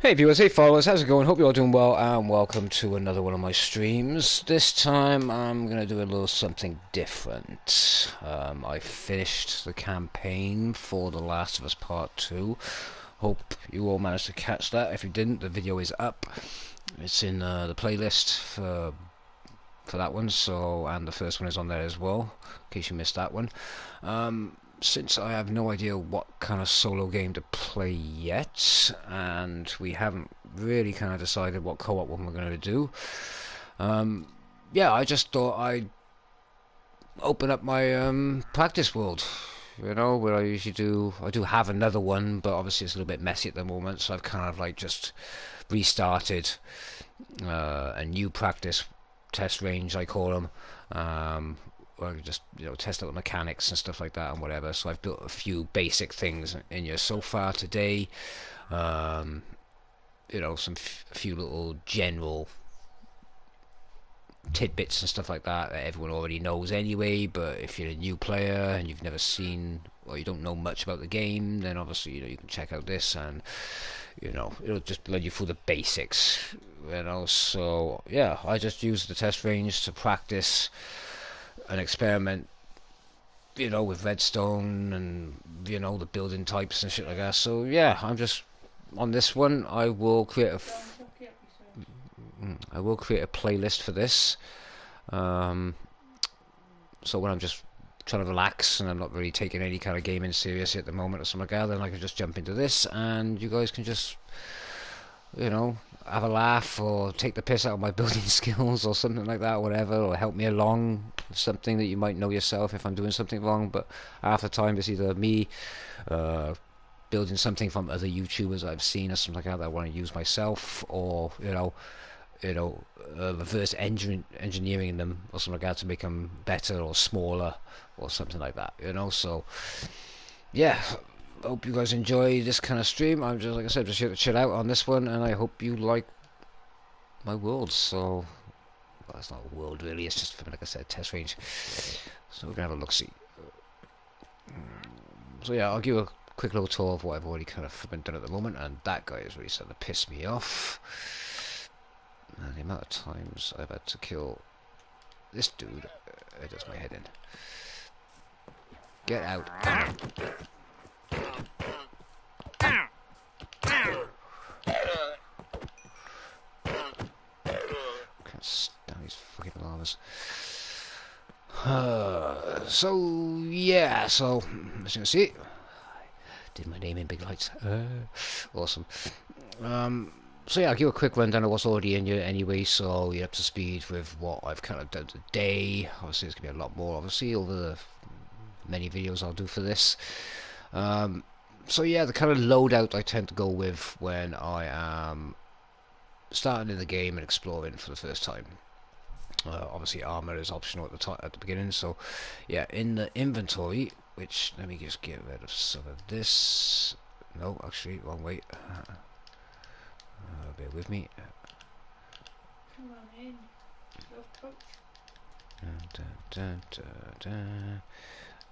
Hey viewers, hey followers, how's it going? Hope you're all doing well and welcome to another one of my streams. This time I'm going to do a little something different. I finished the campaign for The Last of Us Part 2. Hope you all managed to catch that. If you didn't, the video is up. It's in the playlist for that one, so and the first one is on there as well, in case you missed that one. Since I have no idea what kind of solo game to play yet, and we haven't really kind of decided what co-op one we're going to do, yeah, I just thought I'd open up my practice world. You know, where I usually do, I do have another one, but obviously it's a little bit messy at the moment, so I've kind of like just restarted a new practice test range, I call them. Where I just test out the mechanics and stuff like that and whatever. So I've built a few basic things in here so far today. Um, a few little general tidbits and stuff like that that everyone already knows anyway. But if you're a new player and you've never seen or you don't know much about the game, then obviously you can check out this and it'll just let you through the basics. So yeah, I just use the test range to practice an experiment, with redstone and the building types and shit like that. So yeah, I'm just on this one. I will create a playlist for this. Um, so when I'm just trying to relax and I'm not really taking any kind of gaming seriously at the moment or something like that, then I can just jump into this and you guys can just have a laugh or take the piss out of my building skills or something like that, or whatever, or help me along with something that you might know yourself if I'm doing something wrong. But half the time it's either me uh, building something from other YouTubers I've seen or something like that I want to use myself, or reverse engineering them or something like that to make them better or smaller or something like that. So yeah, hope you guys enjoy this kind of stream. I'm just, like I said, just here to chill out on this one, and I hope you like my world. So, well, it's not a world really, it's just, like I said, test range. So we're gonna have a look see. So yeah, I'll give a quick little tour of what I've already kind of been done at the moment, and that guy is really starting to piss me off. And the amount of times I've had to kill this dude, it does my head in. Get out. Can't stand these fucking llamas. So yeah, so as you can see, I did my name in big lights. Awesome. So yeah, I'll give a quick rundown of what's already in here anyway, so you're up to speed with what I've kind of done today. Obviously, there's gonna be a lot more, obviously, over the many videos I'll do for this. So yeah, the kind of loadout I tend to go with when I am starting in the game and exploring for the first time. Obviously armor is optional at the beginning, so yeah, in the inventory, which let me just get rid of some of this. No, actually, wrong way. Bear with me. Come on in.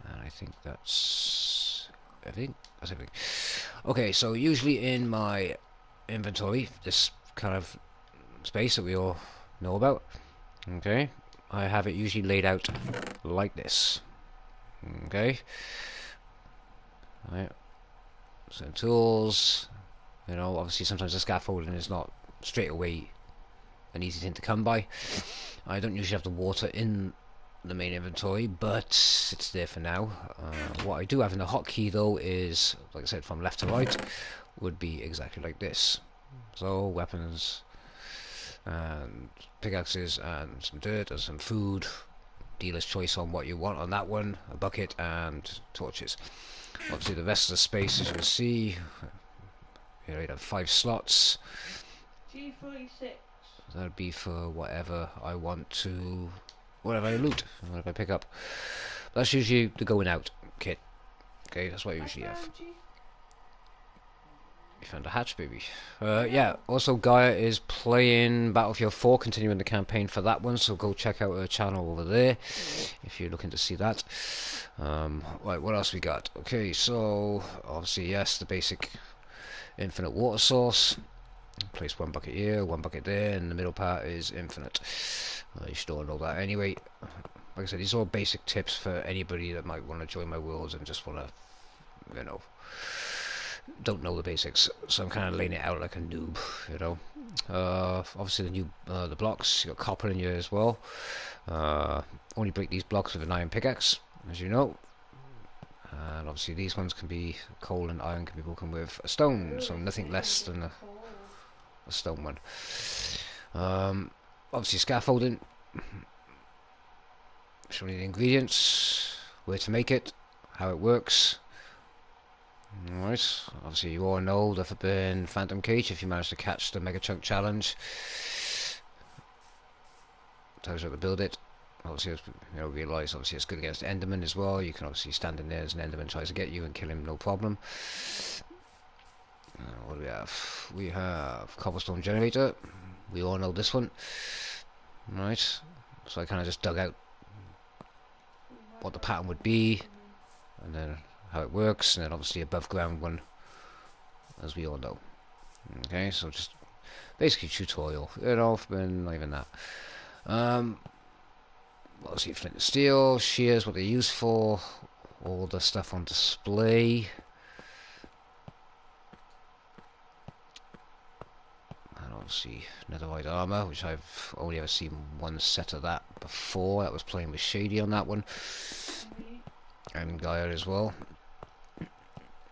And I think that's everything. That's everything. Okay, so usually in my inventory, this kind of space that we all know about, okay, I have it usually laid out like this. Okay, right. Some tools. Obviously sometimes the scaffolding is not straight away an easy thing to come by. I don't usually have the water in the main inventory, but it's there for now. What I do have in the hotkey though is, like I said, from left to right, would be exactly like this. So weapons and pickaxes and some dirt and some food. Dealer's choice on what you want on that one. A bucket and torches. Obviously the rest of the space, as you can see, you have 5 slots. G46. That'd be for whatever I want to, whatever I loot, whatever I pick up. That's usually the going out kit. Okay, that's what I usually have. You found a hatch, baby. Yeah, also Gaia is playing Battlefield 4, continuing the campaign for that one, so go check out her channel over there if you're looking to see that. Right, what else we got? Okay, so obviously, yes, the basic infinite water source. Place one bucket here, one bucket there, and the middle part is infinite. You should all know that anyway. Like I said, these are all basic tips for anybody that might want to join my worlds and just want to, don't know the basics. So I'm kind of laying it out like a noob, Obviously the blocks, you got copper in here as well. Only break these blocks with an iron pickaxe, as you know. And obviously these ones can be, coal and iron can be broken with a stone, so nothing less than a stone one. Obviously scaffolding, showing you the ingredients, where to make it, how it works. Alright, obviously you all know the forbidden phantom cage if you manage to catch the mega chunk challenge. Tells you how to build it. Obviously, realise obviously it's good against Enderman as well. You can obviously stand in there as an Enderman tries to get you and kill him, no problem. What do we have? We have cobblestone generator. We all know this one, right? So I kind of just dug out what the pattern would be, and then how it works, and then obviously above ground one, as we all know. Okay, so just basically tutorial, not even that. Obviously flint and steel, shears, what they're used for, all the stuff on display. And obviously netherite armor, which I've only ever seen one set of that before. That was playing with Shady on that one. And Gaia as well.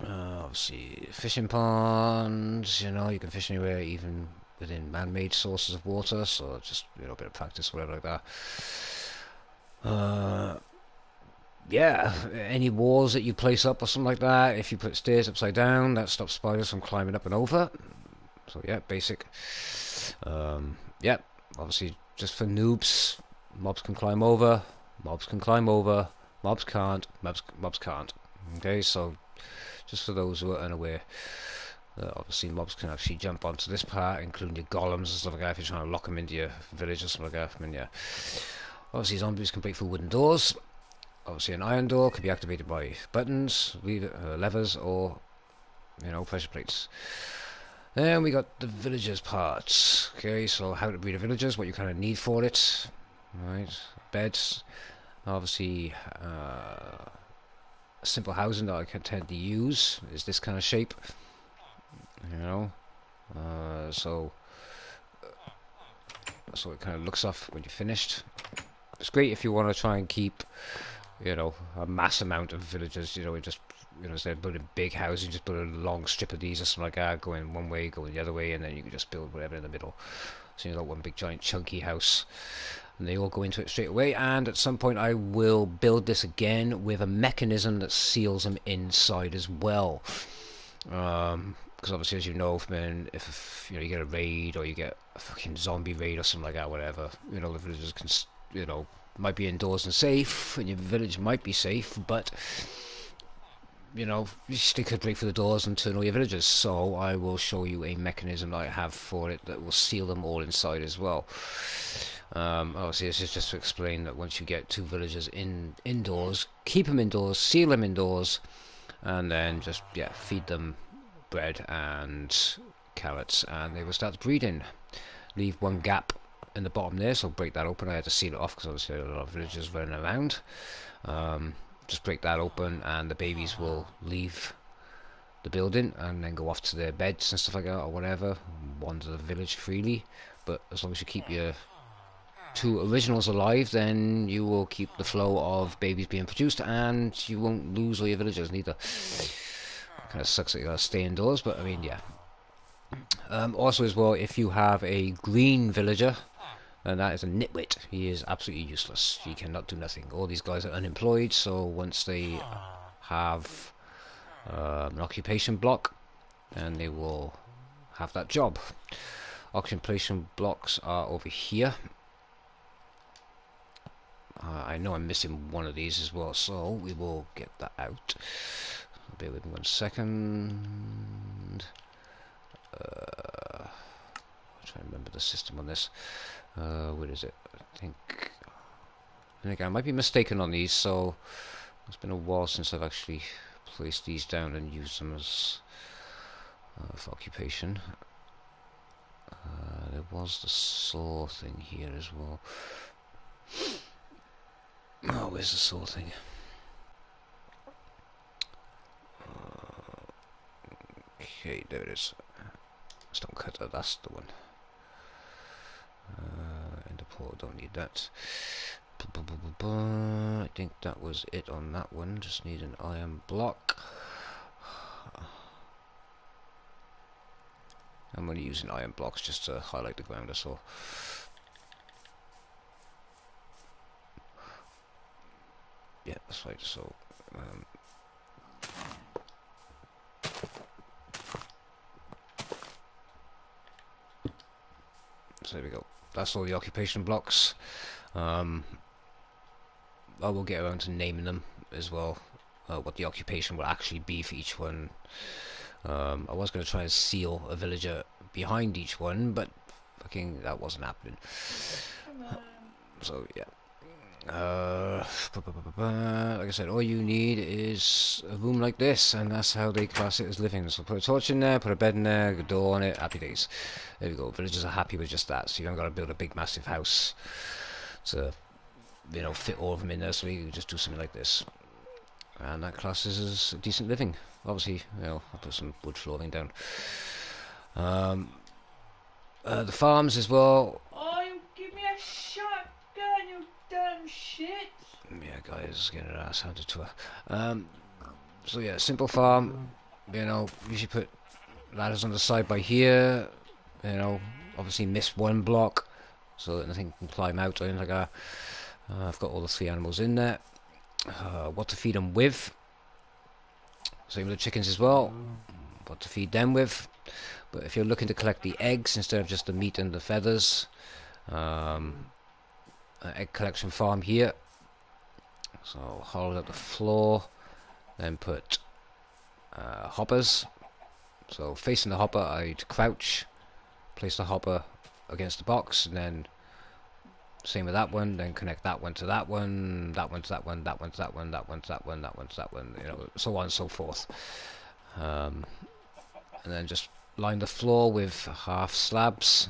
Obviously fishing ponds, you can fish anywhere, even within man-made sources of water, so just a bit of practice, whatever like that. Yeah, any walls that you place up or something like that, if you put stairs upside down, that stops spiders from climbing up and over. So yeah, basic. Yeah, obviously just for noobs, mobs can climb over, mobs can climb over, mobs can't, mobs can't. Okay, so just for those who are unaware, obviously mobs can actually jump onto this part, including your golems and stuff like that if you're trying to lock them into your village or something like that. I mean, yeah. Obviously zombies can break through wooden doors. Obviously an iron door can be activated by buttons, levers, or pressure plates. Then we got the villagers parts. Okay, so how to breed a villagers, what you kind of need for it. Right, beds. Obviously, simple housing that I can tend to use is this kind of shape. So that's what it kind of looks off when you're finished. It's great if you want to try and keep, a mass amount of villagers. Just instead of building big houses, just build a long strip of these or something like that, going one way, going the other way, and then you can just build whatever in the middle. So you got one big giant chunky house, and they all go into it straight away. And at some point, I will build this again with a mechanism that seals them inside as well. Because obviously, as you know, if you get a raid or you get a fucking zombie raid or something like that, whatever, the villagers can, might be indoors and safe, and your village might be safe, but they could break through the doors and turn all your villagers. So I will show you a mechanism that I have for it that will seal them all inside as well. Obviously, this is just to explain that once you get two villagers indoors, keep them indoors, seal them indoors, and then just feed them bread and carrots, and they will start breeding. Leave one gap in the bottom there, so break that open. I had to seal it off because obviously a lot of villagers running around. Just break that open, and the babies will leave the building and then go off to their beds and stuff like that, or whatever, wander the village freely. But as long as you keep your two originals alive, then you will keep the flow of babies being produced, and you won't lose all your villagers neither. Kind of sucks that you gotta stay indoors, but I mean, yeah. Also as well, if you have a green villager, and that is a nitwit, he is absolutely useless. He cannot do nothing. All these guys are unemployed, so once they have an occupation block, then they will have that job. Occupation blocks are over here. I know I'm missing one of these as well, so we will get that out. Bear with me 1 second. I'll try and remember the system on this. Where is it? I think I might be mistaken on these, so it's been a while since I've actually placed these down and used them as for occupation. there was the saw thing here as well. Oh, where's the saw thing? Okay, there it is. Stone cutter, that's the one. And the port, don't need that. I think that was it on that one. Just need an iron block. I'm only using iron blocks just to highlight the ground, that's all. Yeah, that's right. So, so there we go. That's all the occupation blocks. I will get around to naming them as well. What the occupation will actually be for each one. I was going to try and seal a villager behind each one, but fucking that wasn't happening. Come on. So yeah. Like I said, all you need is a room like this, and that's how they class it as living. So put a torch in there, put a bed in there, a door on it, happy days. There we go. Villagers are happy with just that, so you haven't got to build a big massive house to, you know, fit all of them in there. So you can just do something like this, and that classes as decent living. Obviously, you know, I'll put some wood flooring down. The farms as well. Oh, you give me a shotgun, you dumb shit. Yeah, guys, getting her ass handed to her. So yeah, simple farm. You know, usually put ladders on the side by here. You know, obviously miss one block so that nothing can climb out or anything like that. I've got all the 3 animals in there. What to feed them with. Same with the chickens as well. What to feed them with. But if you're looking to collect the eggs instead of just the meat and the feathers, an egg collection farm here. So hollow out the floor, then put hoppers. So facing the hopper, I'd crouch, place the hopper against the box, and then same with that one. Then connect that one to that one, that one to that one, that one to that one, that one to that one, that one to that one. You know, so on and so forth. And then just line the floor with half slabs,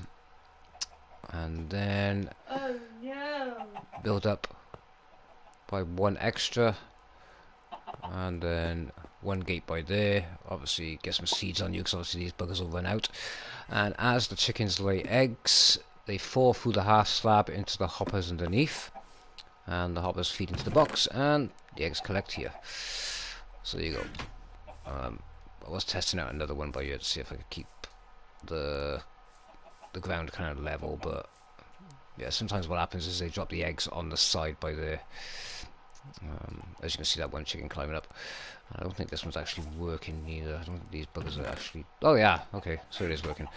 and then Oh no. build up by 1 extra, and then 1 gate by there. Obviously get some seeds on you, because obviously these buggers will run out. And as the chickens lay eggs, they fall through the half slab into the hoppers underneath, and the hoppers feed into the box, and the eggs collect here. So there you go. I was testing out another one by ear to see if I could keep the ground kind of level, but yeah, sometimes what happens is they drop the eggs on the side by there. As you can see, that one chicken climbing up. I don't think this one's actually working either. I don't think these buggers are actually... Oh yeah, okay, so it is working.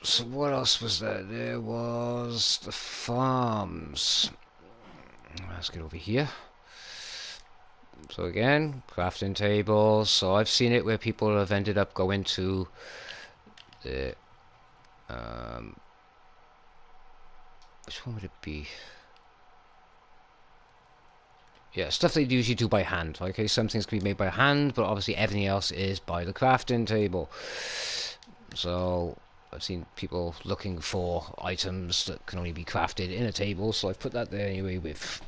So what else was there? There was the farms. Let's get over here. So again, crafting tables. So I've seen it where people have ended up going to the... which one would it be? Yeah, stuff they usually do by hand. Okay, some things can be made by hand, but obviously everything else is by the crafting table. So I've seen people looking for items that can only be crafted in a table, so I've put that there anyway with,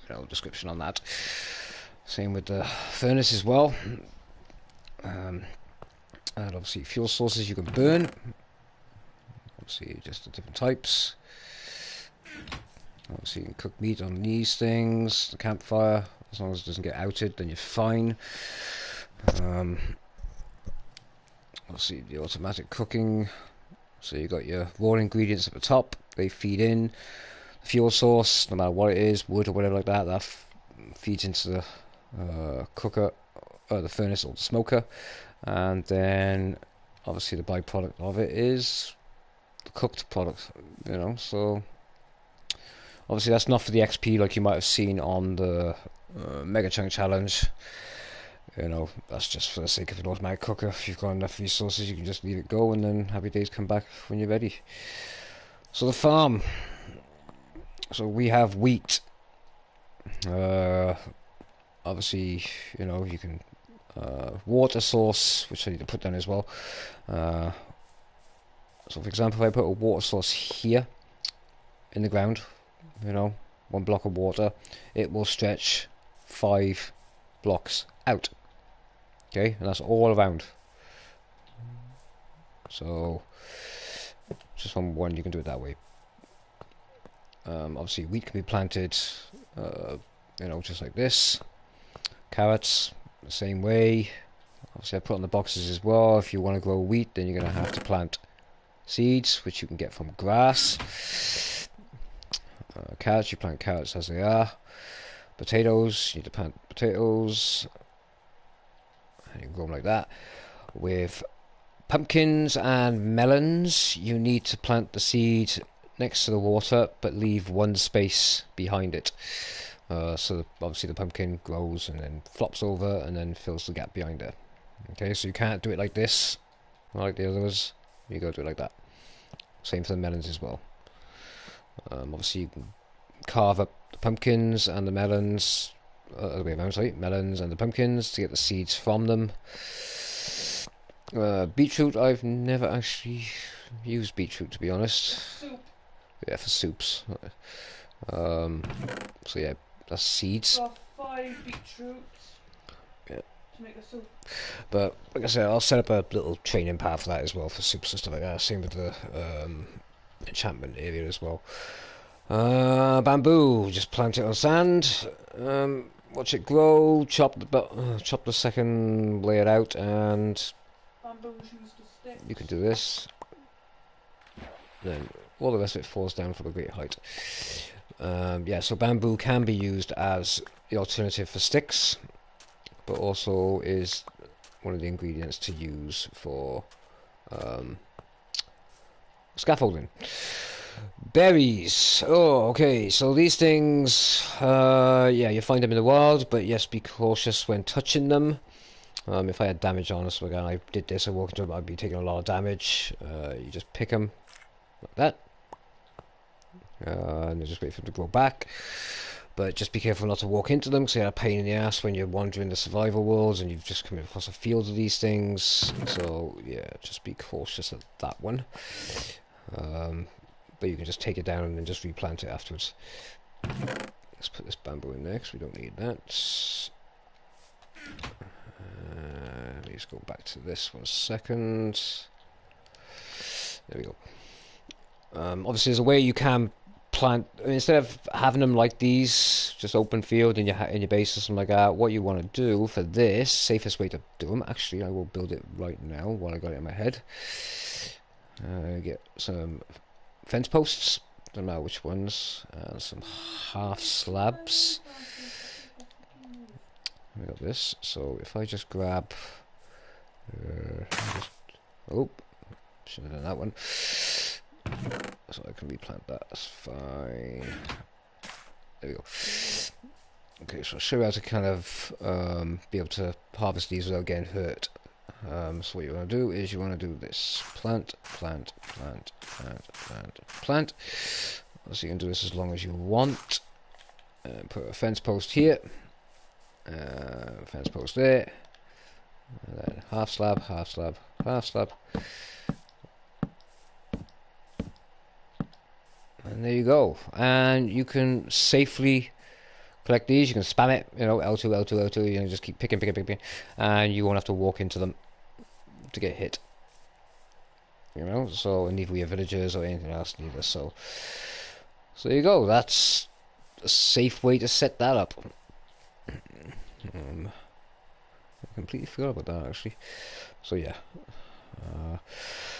you know, description on that. Same with the furnace as well. And obviously fuel sources you can burn. Obviously just the different types. Obviously you can cook meat on these things. The campfire, as long as it doesn't get outed, then you're fine. Obviously the automatic cooking. So you got your raw ingredients at the top. They feed in. The fuel source, no matter what it is, wood or whatever like that, that feeds into the cooker, the furnace or the smoker. And then obviously the byproduct of it is the cooked product, you know. So obviously that's not for the XP like you might have seen on the Mega Chunk Challenge. You know, that's just for the sake of an automatic cooker. If you've got enough resources, you can just leave it go, and then happy days come back when you're ready. So the farm. So we have wheat. Obviously, you know, you can water source, which I need to put down as well. So for example, if I put a water source here in the ground, you know, one block of water, it will stretch 5 blocks out. Okay, and that's all around. So just on one, you can do it that way. Obviously, wheat can be planted, you know, just like this. Carrots, the same way. Obviously, I put on the boxes as well. If you want to grow wheat, then you're going to have to plant seeds, which you can get from grass. Carrots, you plant carrots as they are. Potatoes, you need to plant potatoes. And you grow them like that. With pumpkins and melons, you need to plant the seed next to the water, but leave one space behind it. So obviously the pumpkin grows and then flops over and then fills the gap behind it. Okay, so you can't do it like this, like the others. You gotta do it like that. Same for the melons as well. Obviously you can carve up the pumpkins and the melons, other way around, sorry, melons and the pumpkins to get the seeds from them. Beetroot, I've never actually used beetroot, to be honest. Soup. Yeah, for soups. So yeah, that's seeds. Got 5 beetroots. Yeah. To make a soup. But like I said, I'll set up a little training path for that as well, for soups and stuff like that. Same with the enchantment area as well. Bamboo, just plant it on sand. Watch it grow. Chop the second layer out, and Bamboo's used to stick. you can do this. Then all the rest of it falls down from a great height. Yeah, so bamboo can be used as the alternative for sticks, but also is one of the ingredients to use for scaffolding. Berries. Oh, okay. So these things, yeah, you find them in the wild, but yes, be cautious when touching them. If I had damage on us, again, I did this, I walked into them, I'd be taking a lot of damage. You just pick them like that. And you just wait for them to grow back. But just be careful not to walk into them, because they're a pain in the ass when you're wandering the survival worlds and you've just come across a field of these things. So yeah, just be cautious of that one. But you can just take it down and then just replant it afterwards. Let's put this bamboo in there because we don't need that. Let's go back to this 1 second. There we go. Obviously, there's a way you can plant, instead of having them like these, just open field in your base or something like that. What you want to do for this, safest way to do them. Actually, I will build it right now while I got it in my head. Get some fence posts, don't know which ones, and some half slabs. We got this, so if I just grab, oh, should have done that one, so I can replant that, that's fine, there we go. Okay, so I'll show you how to kind of be able to harvest these without getting hurt. So what you want to do is you want to do this: plant, plant, plant, plant, plant, plant. So you can do this as long as you want. Put a fence post here, fence post there, and then half slab, half slab, half slab, and there you go. And you can safely collect these. You can spam it, you know, L2, L2, L2. You can just keep picking, picking, picking, and you won't have to walk into them to get hit, you know. So neither will your villagers or anything else neither. So there you go. That's a safe way to set that up. I completely forgot about that actually. So yeah,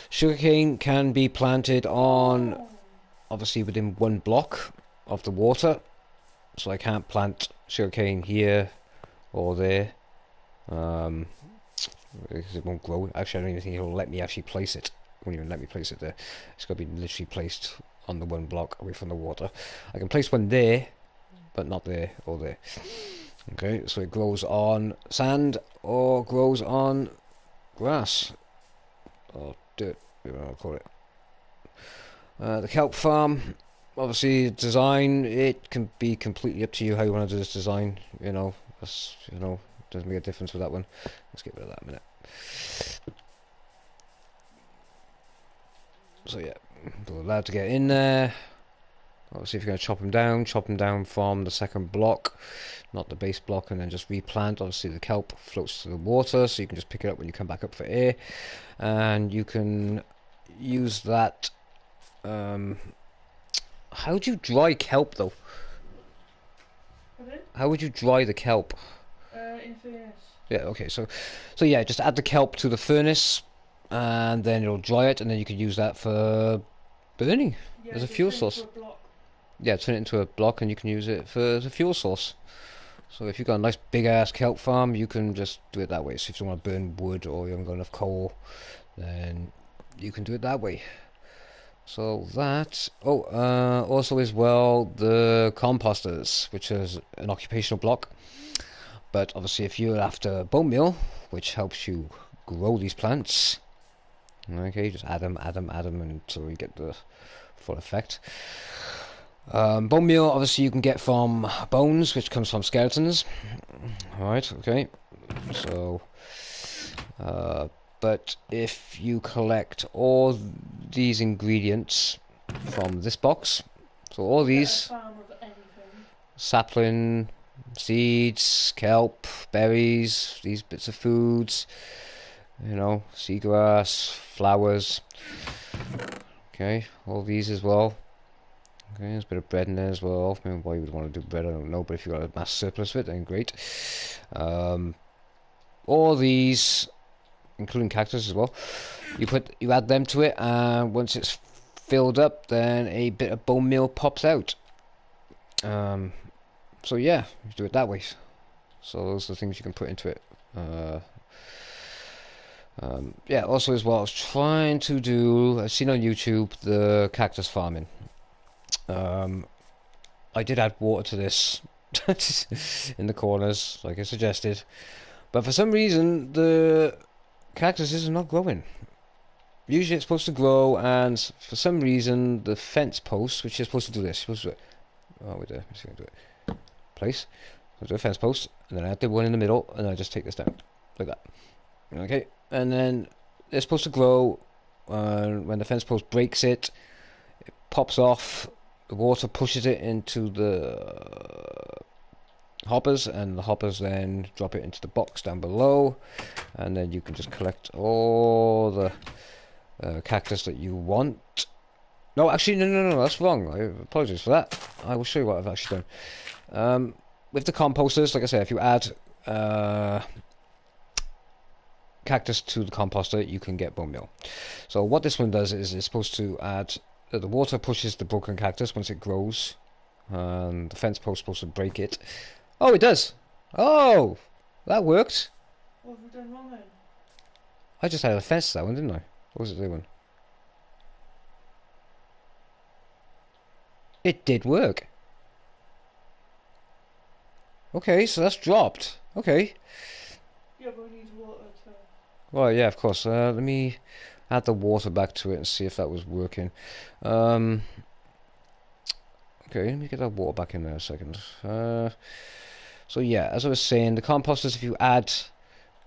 sugarcane can be planted on, obviously within 1 block of the water. So I can't plant sugarcane here or there. Because it won't grow. Actually, I don't even think it'll let me actually place it. It won't even let me place it there. It's got to be literally placed on the 1 block away from the water. I can place one there, but not there or there. Okay, so it grows on sand or grows on grass or dirt, whatever I'll call it. The kelp farm, obviously design, it can be completely up to you how you want to do this design. You know, that's, you know, doesn't make a difference with that one. Let's get rid of that a minute. allowed to get in there. Obviously, if you're going to chop them down from the second block, not the base block, and then just replant. Obviously, the kelp floats to the water, so you can just pick it up when you come back up for air, and you can use that. How would you dry kelp though? Pardon? How would you dry the kelp? In fairness. Yeah, okay, so yeah, just add the kelp to the furnace, and then it'll dry it, and then you can use that for burning Yeah, as a just fuel turn it into source. a block. Yeah, turn it into a block, and you can use it for as a fuel source. So if you've got a nice big ass kelp farm, you can just do it that way. So if you want to burn wood or you haven't got enough coal, then you can do it that way. So that. Oh, also as well the composters, which is an occupational block. But obviously, if you're after bone meal, which helps you grow these plants, okay, just add them until you get the full effect. Bone meal, obviously, you can get from bones, which comes from skeletons. Alright, okay. So, but if you collect all these ingredients from this box, so all Get a these farm of anything. sapling, seeds, kelp, berries, these bits of foods, you know, seagrass, flowers. Okay, all these as well. Okay, there's a bit of bread in there as well. Maybe why you would want to do bread, I don't know, but if you've got a mass surplus of it, then great. All these, including cactus as well, you add them to it, and once it's filled up, then a bit of bone meal pops out. So yeah, you do it that way. So those are the things you can put into it. Yeah, also as well, I was trying to do, I've seen on YouTube, the cactus farming. I did add water to this in the corners, like I suggested. But for some reason, the cactuses are not growing. Usually it's supposed to grow, and for some reason, the fence post, which is supposed to do this, supposed to do it. Oh, wait there, I'm just going to do it. Place. So do a fence post, and then I do one in the middle, and I just take this down. Like that. Okay, and then they're supposed to grow. When the fence post breaks it, it pops off. The water pushes it into the hoppers, and the hoppers then drop it into the box down below, and then you can just collect all the cactus that you want. No, actually, no, that's wrong. I apologize for that. I will show you what I've actually done. With the composters, like I said, if you add cactus to the composter, you can get bone meal. So what this one does is it's supposed to add the water pushes the broken cactus once it grows, and the fence post is supposed to break it. Oh, it does. Oh, that worked. What have we done wrong then? I just had a fence that one, didn't I? What was it doing? It did work. Okay, so that's dropped. Okay. Yeah, but we need water to... Well, yeah, of course. Let me add the water back to it and see if that was working. Okay, let me get that water back in there a second. So yeah, as I was saying, the composters, if you add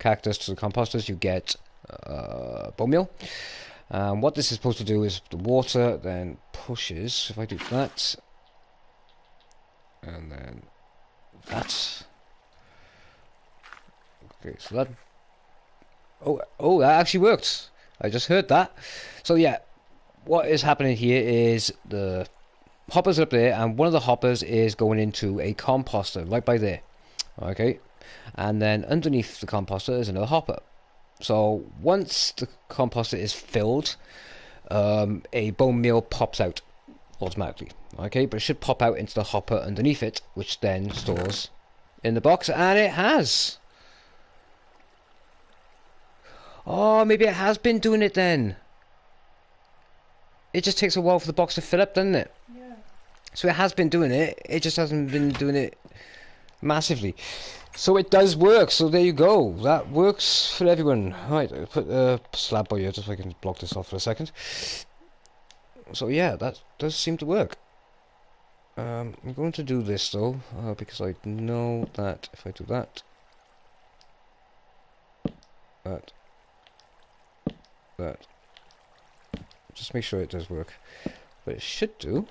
cactus to the composters, you get bone meal. What this is supposed to do is the water then pushes, if I do that, and then that. Okay, so that... Oh, that actually worked. I just heard that. So yeah, what is happening here is the hoppers are up there, and one of the hoppers is going into a composter right by there. Okay, and then underneath the composter is another hopper. So once the composter is filled, a bone meal pops out automatically. Okay, but it should pop out into the hopper underneath it, which then stores in the box, and it has. Oh, maybe it has been doing it then. It just takes a while for the box to fill up, doesn't it? Yeah. So it has been doing it. It just hasn't been doing it massively. So it does work. So there you go. That works for everyone. Right, I'll put a slab by here just so I can block this off for a second. So yeah, that does seem to work. I'm going to do this though, because I know that if I do that, that, just make sure it does work. but it should do.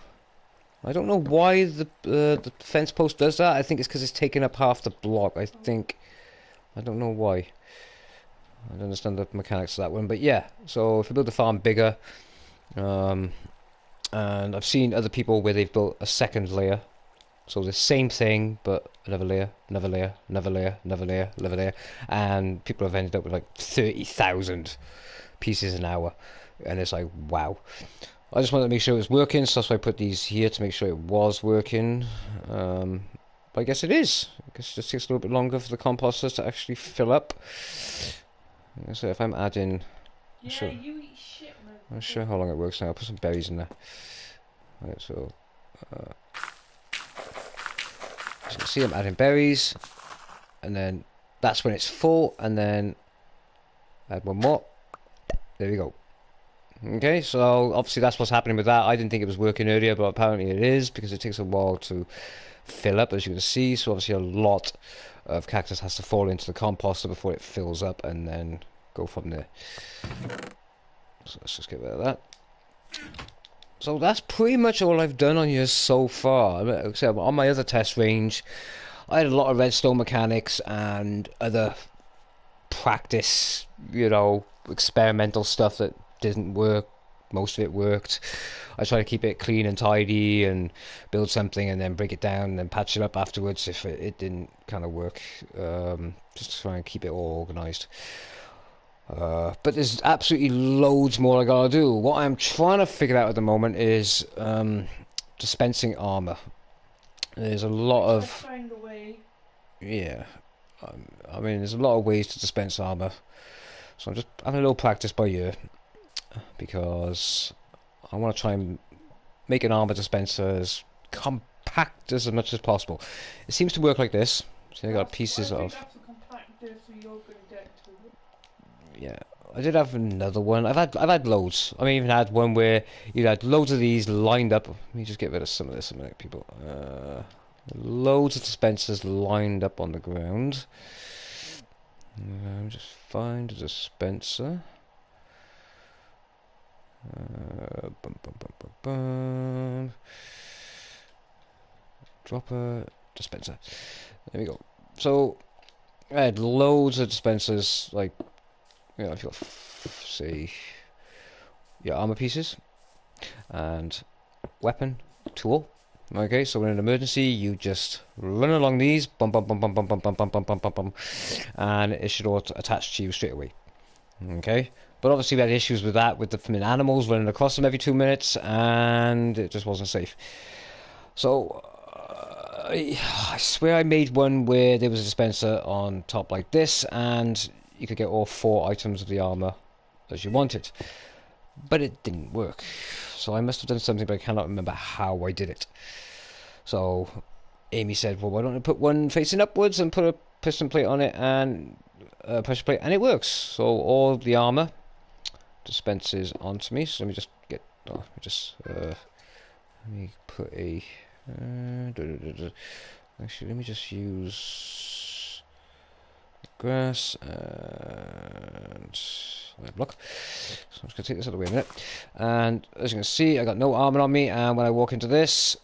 I don't know why the fence post does that. I think it's because it's taking up half the block. I think. I don't know why. I don't understand the mechanics of that one, but yeah. So if you build the farm bigger, and I've seen other people where they've built a second layer. So the same thing, but another layer, another layer, another layer, another layer, another layer, and people have ended up with like 30,000 pieces an hour, and it's like wow. I just wanted to make sure it was working, so that's why I put these here to make sure it was working. But I guess it is. I guess it just takes a little bit longer for the composters to actually fill up. So if I'm adding, Yeah, sure, you eat shit, man. I'm not sure how long it works now. I'll put some berries in there. Right, so as you can see, I'm adding berries, and then that's when it's full, and then add one more. There we go. Okay, so obviously that's what's happening with that. I didn't think it was working earlier, but apparently it is, because it takes a while to fill up, as you can see. So obviously a lot of cactus has to fall into the composter before it fills up, and then go from there. So let's just get rid of that. So that's pretty much all I've done on here so far. Except on my other test range, I had a lot of redstone mechanics and other practice, experimental stuff that didn't work. Most of it worked. I try to keep it clean and tidy and build something and then break it down and then patch it up afterwards if it didn't kind of work. Just to try and keep it all organized. But there's absolutely loads more I gotta do. What I'm trying to figure out at the moment is dispensing armor. There's a lot of Find a way. yeah. I mean, there's a lot of ways to dispense armor, so I'm just having a little practice by ear because I want to try and make an armor dispenser as compact as much as possible. It seems to work like this. So I got pieces of. That's a compact disk so you're gonna get to. Yeah, I did have another one. I've had loads. I mean, even had one where you had loads of these lined up. Let me just get rid of some of this a minute, people. Loads of dispensers lined up on the ground. Just find a dispenser. Bum, bum, bum, bum, bum. Dropper dispenser. There we go. So I had loads of dispensers, like if you got say your armor pieces and weapon tool. Okay, so in an emergency, you just run along these, bum bum bum bum bum bum bum bum bum bum bum bum, and it should all attach to you straight away. Okay, but obviously we had issues with that, with the animals running across them every 2 minutes, and it just wasn't safe. So I swear I made one where there was a dispenser on top like this, and you could get all 4 items of the armor as you wanted, but it didn't work. So I must have done something, but I cannot remember how I did it. So Amy said, well, why don't I put one facing upwards and put a piston plate on it and a pressure plate, and it works. So all the armor dispenses onto me. So let me just get, let me put a, actually let me just use grass and block. So I'm just going to take this out of the way a minute. And as you can see, I got no armor on me, and when I walk into this,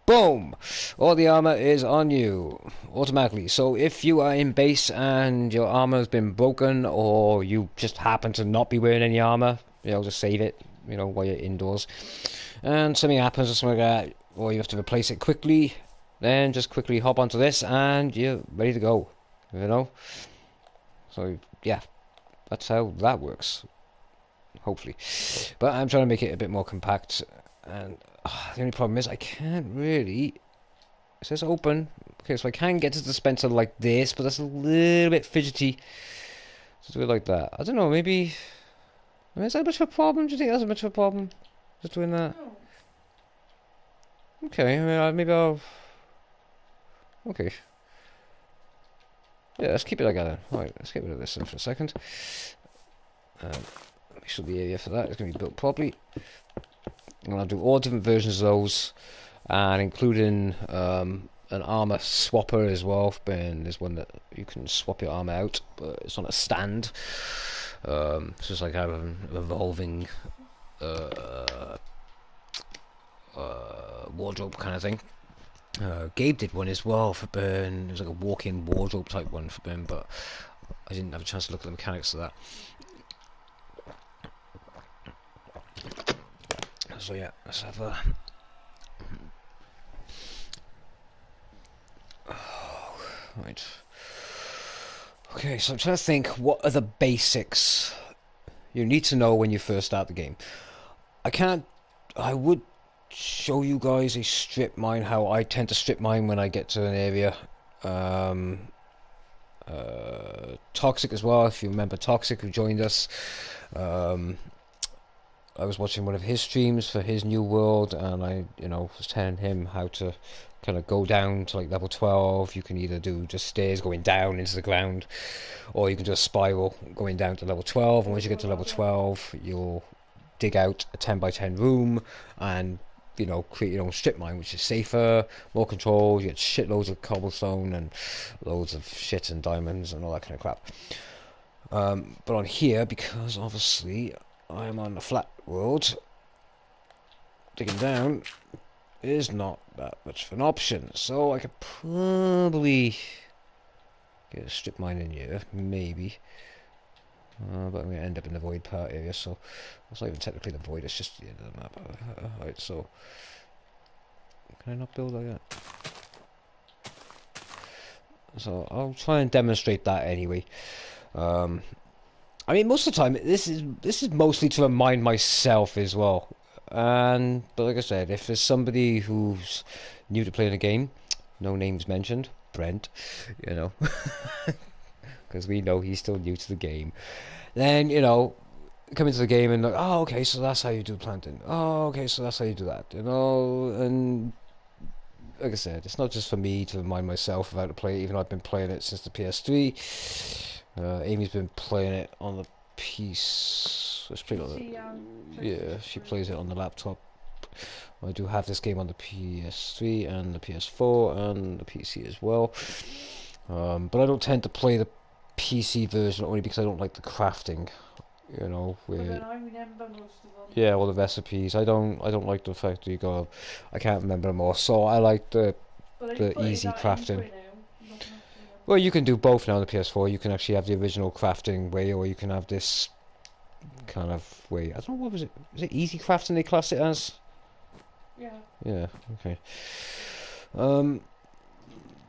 boom! All the armor is on you automatically. So if you are in base and your armor has been broken, or you just happen to not be wearing any armor, just save it, while you're indoors. And something happens or something like that, or you have to replace it quickly, then just quickly hop onto this and you're ready to go. So yeah, that's how that works. Hopefully. But I'm trying to make it a bit more compact, and the only problem is I can't really. It says open. Okay, so I can get to the dispenser like this, but that's a little bit fidgety to do it like that. I don't know, maybe. I mean, is that much of a problem? Do you think that's much of a problem? Just doing that? No. Okay, I mean, maybe I'll. Okay. Yeah, let's keep it like that then. Right, let's get rid of this then for a second. Make sure the area for that is going to be built properly. I'm going to do all different versions of those, and including an armor swapper as well. And there's one that you can swap your armor out, but it's on a stand. It's just like having an evolving wardrobe kind of thing. Gabe did one as well for Burn. It was like a walk-in wardrobe type one for Burn, but I didn't have a chance to look at the mechanics of that. So yeah, let's have a... Right. Okay, so I'm trying to think, what are the basics you need to know when you first start the game? I would show you guys a strip mine, how I tend to strip mine when I get to an area. Um, Toxic as well, if you remember Toxic who joined us. Um, I was watching one of his streams for his new world, and I, was telling him how to kind of go down to like level 12. You can either do just stairs going down into the ground, or you can do a spiral going down to level 12. And once you get to level 12, you'll dig out a 10 by 10 room and create your own strip mine, which is safer, more controls. You get shitloads of cobblestone and loads of shit and diamonds and all that kind of crap. But on here, because obviously I'm on the flat world, digging down is not that much of an option. So I could probably get a strip mine in here, maybe. But I'm going to end up in the void part area, so it's not even technically the void, it's just the end of the map. Right, so can I not build like that? So I'll try and demonstrate that anyway. I mean, most of the time, this is mostly to remind myself as well. But like I said, if there's somebody who's new to playing the game, no names mentioned, Brent, because we know he's still new to the game, then come into the game and like, oh, okay, so that's how you do planting. Oh, okay, so that's how you do that. And like I said, it's not just for me to remind myself of how to play it, even though I've been playing it since the PS3. Amy's been playing it on the PC. Let's play it. Yeah, she plays it on the laptop. I do have this game on the PS3 and the PS4 and the PC as well. But I don't tend to play the PC version only because I don't like the crafting. But then I remember most of them. Yeah, all the recipes. I don't like the fact that I can't remember them all. So I like the easy crafting. Well, you can do both now on the PS4. You can actually have the original crafting way, or you can have this kind of way. I don't know, what was it? Was it easy crafting they class it as? Yeah. Yeah. Okay.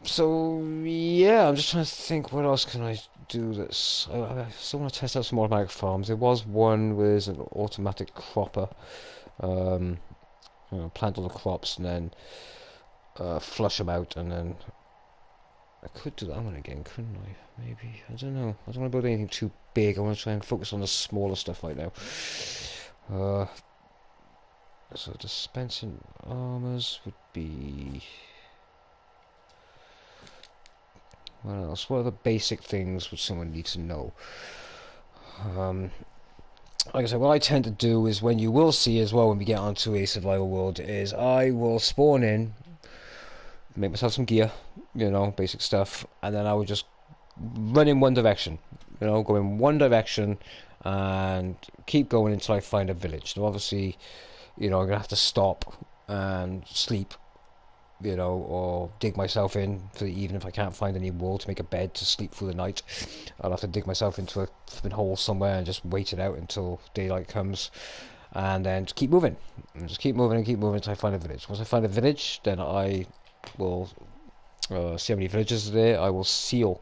So yeah, I'm just trying to think what else can I do that's... I still want to test out some automatic farms. There was one with an automatic cropper. Plant all the crops and then flush them out, and then I could do that one again, couldn't I? Maybe. I don't know. I don't want to build anything too big. I want to try and focus on the smaller stuff right now. So dispensing armors would be... What else? What other basic things would someone need to know? Like I said, what I tend to do is, when you will see as well when we get onto a survival world, is I will spawn in, make myself some gear, basic stuff, and then I would just run in one direction, go in one direction and keep going until I find a village. So obviously, I'm gonna have to stop and sleep, or dig myself in for the evening if I can't find any wool to make a bed to sleep through the night. I'll have to dig myself into a flipping hole somewhere and just wait it out until daylight comes, and then just keep moving, and just keep moving and keep moving until I find a village. Once I find a village, then I will see how many villages are there. I will seal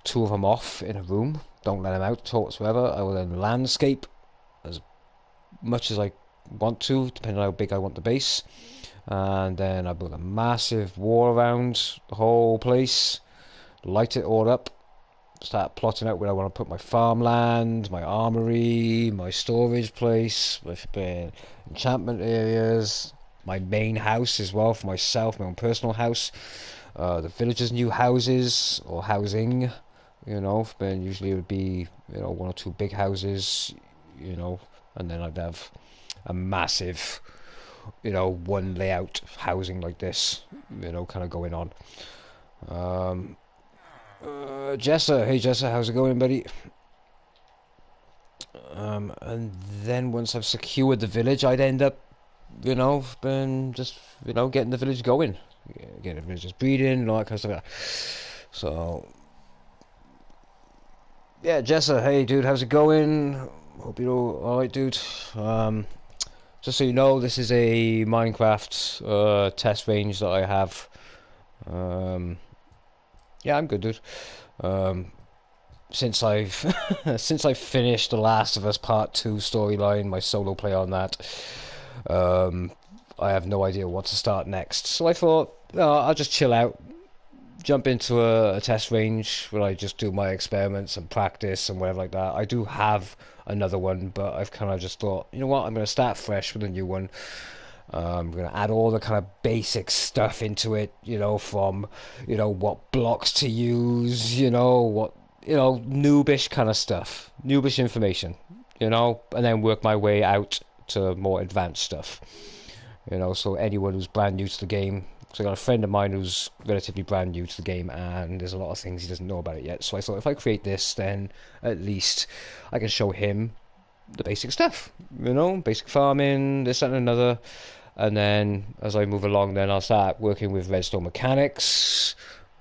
2 of them off in a room. Don't let them out at all whatsoever. I will then landscape as much as I want to, depending on how big I want the base. And then I build a massive wall around the whole place, light it all up, start plotting out where I want to put my farmland, my armory, my storage place, my enchantment areas, my main house as well for myself, my own personal house, the villagers' new houses or housing, then usually it would be 1 or 2 big houses, and then I'd have a massive, one layout housing like this, kind of going on. Jessa, hey Jessa, how's it going, buddy? And then once I've secured the village, I'd end up you know, been just, you know, getting the village going, getting the villagers breeding and all that kind of stuff. So, yeah, Jessa, hey dude, how's it going? Hope you're all right, dude. Just so you know, this is a Minecraft test range that I have. Um, yeah, I'm good, dude. Um, since I've since I finished The Last of Us Part 2 storyline, my solo play on that, um, I have no idea what to start next. So I thought, no, I'll just chill out, jump into a test range where I just do my experiments and practice and whatever like that. I do have another one, but I've kind of just thought, you know what, I'm going to start fresh with a new one. I'm going to add all the kind of basic stuff into it, you know, from, you know, what blocks to use, you know, what, you know, noobish kind of stuff, noobish information, you know, and then work my way out to more advanced stuff, you know, so anyone who's brand new to the game, so I got a friend of mine who's relatively brand new to the game, and there's a lot of things he doesn't know about it yet. So I thought if I create this, then at least I can show him the basic stuff, you know, basic farming, this that, and another. And then as I move along, then I'll start working with redstone mechanics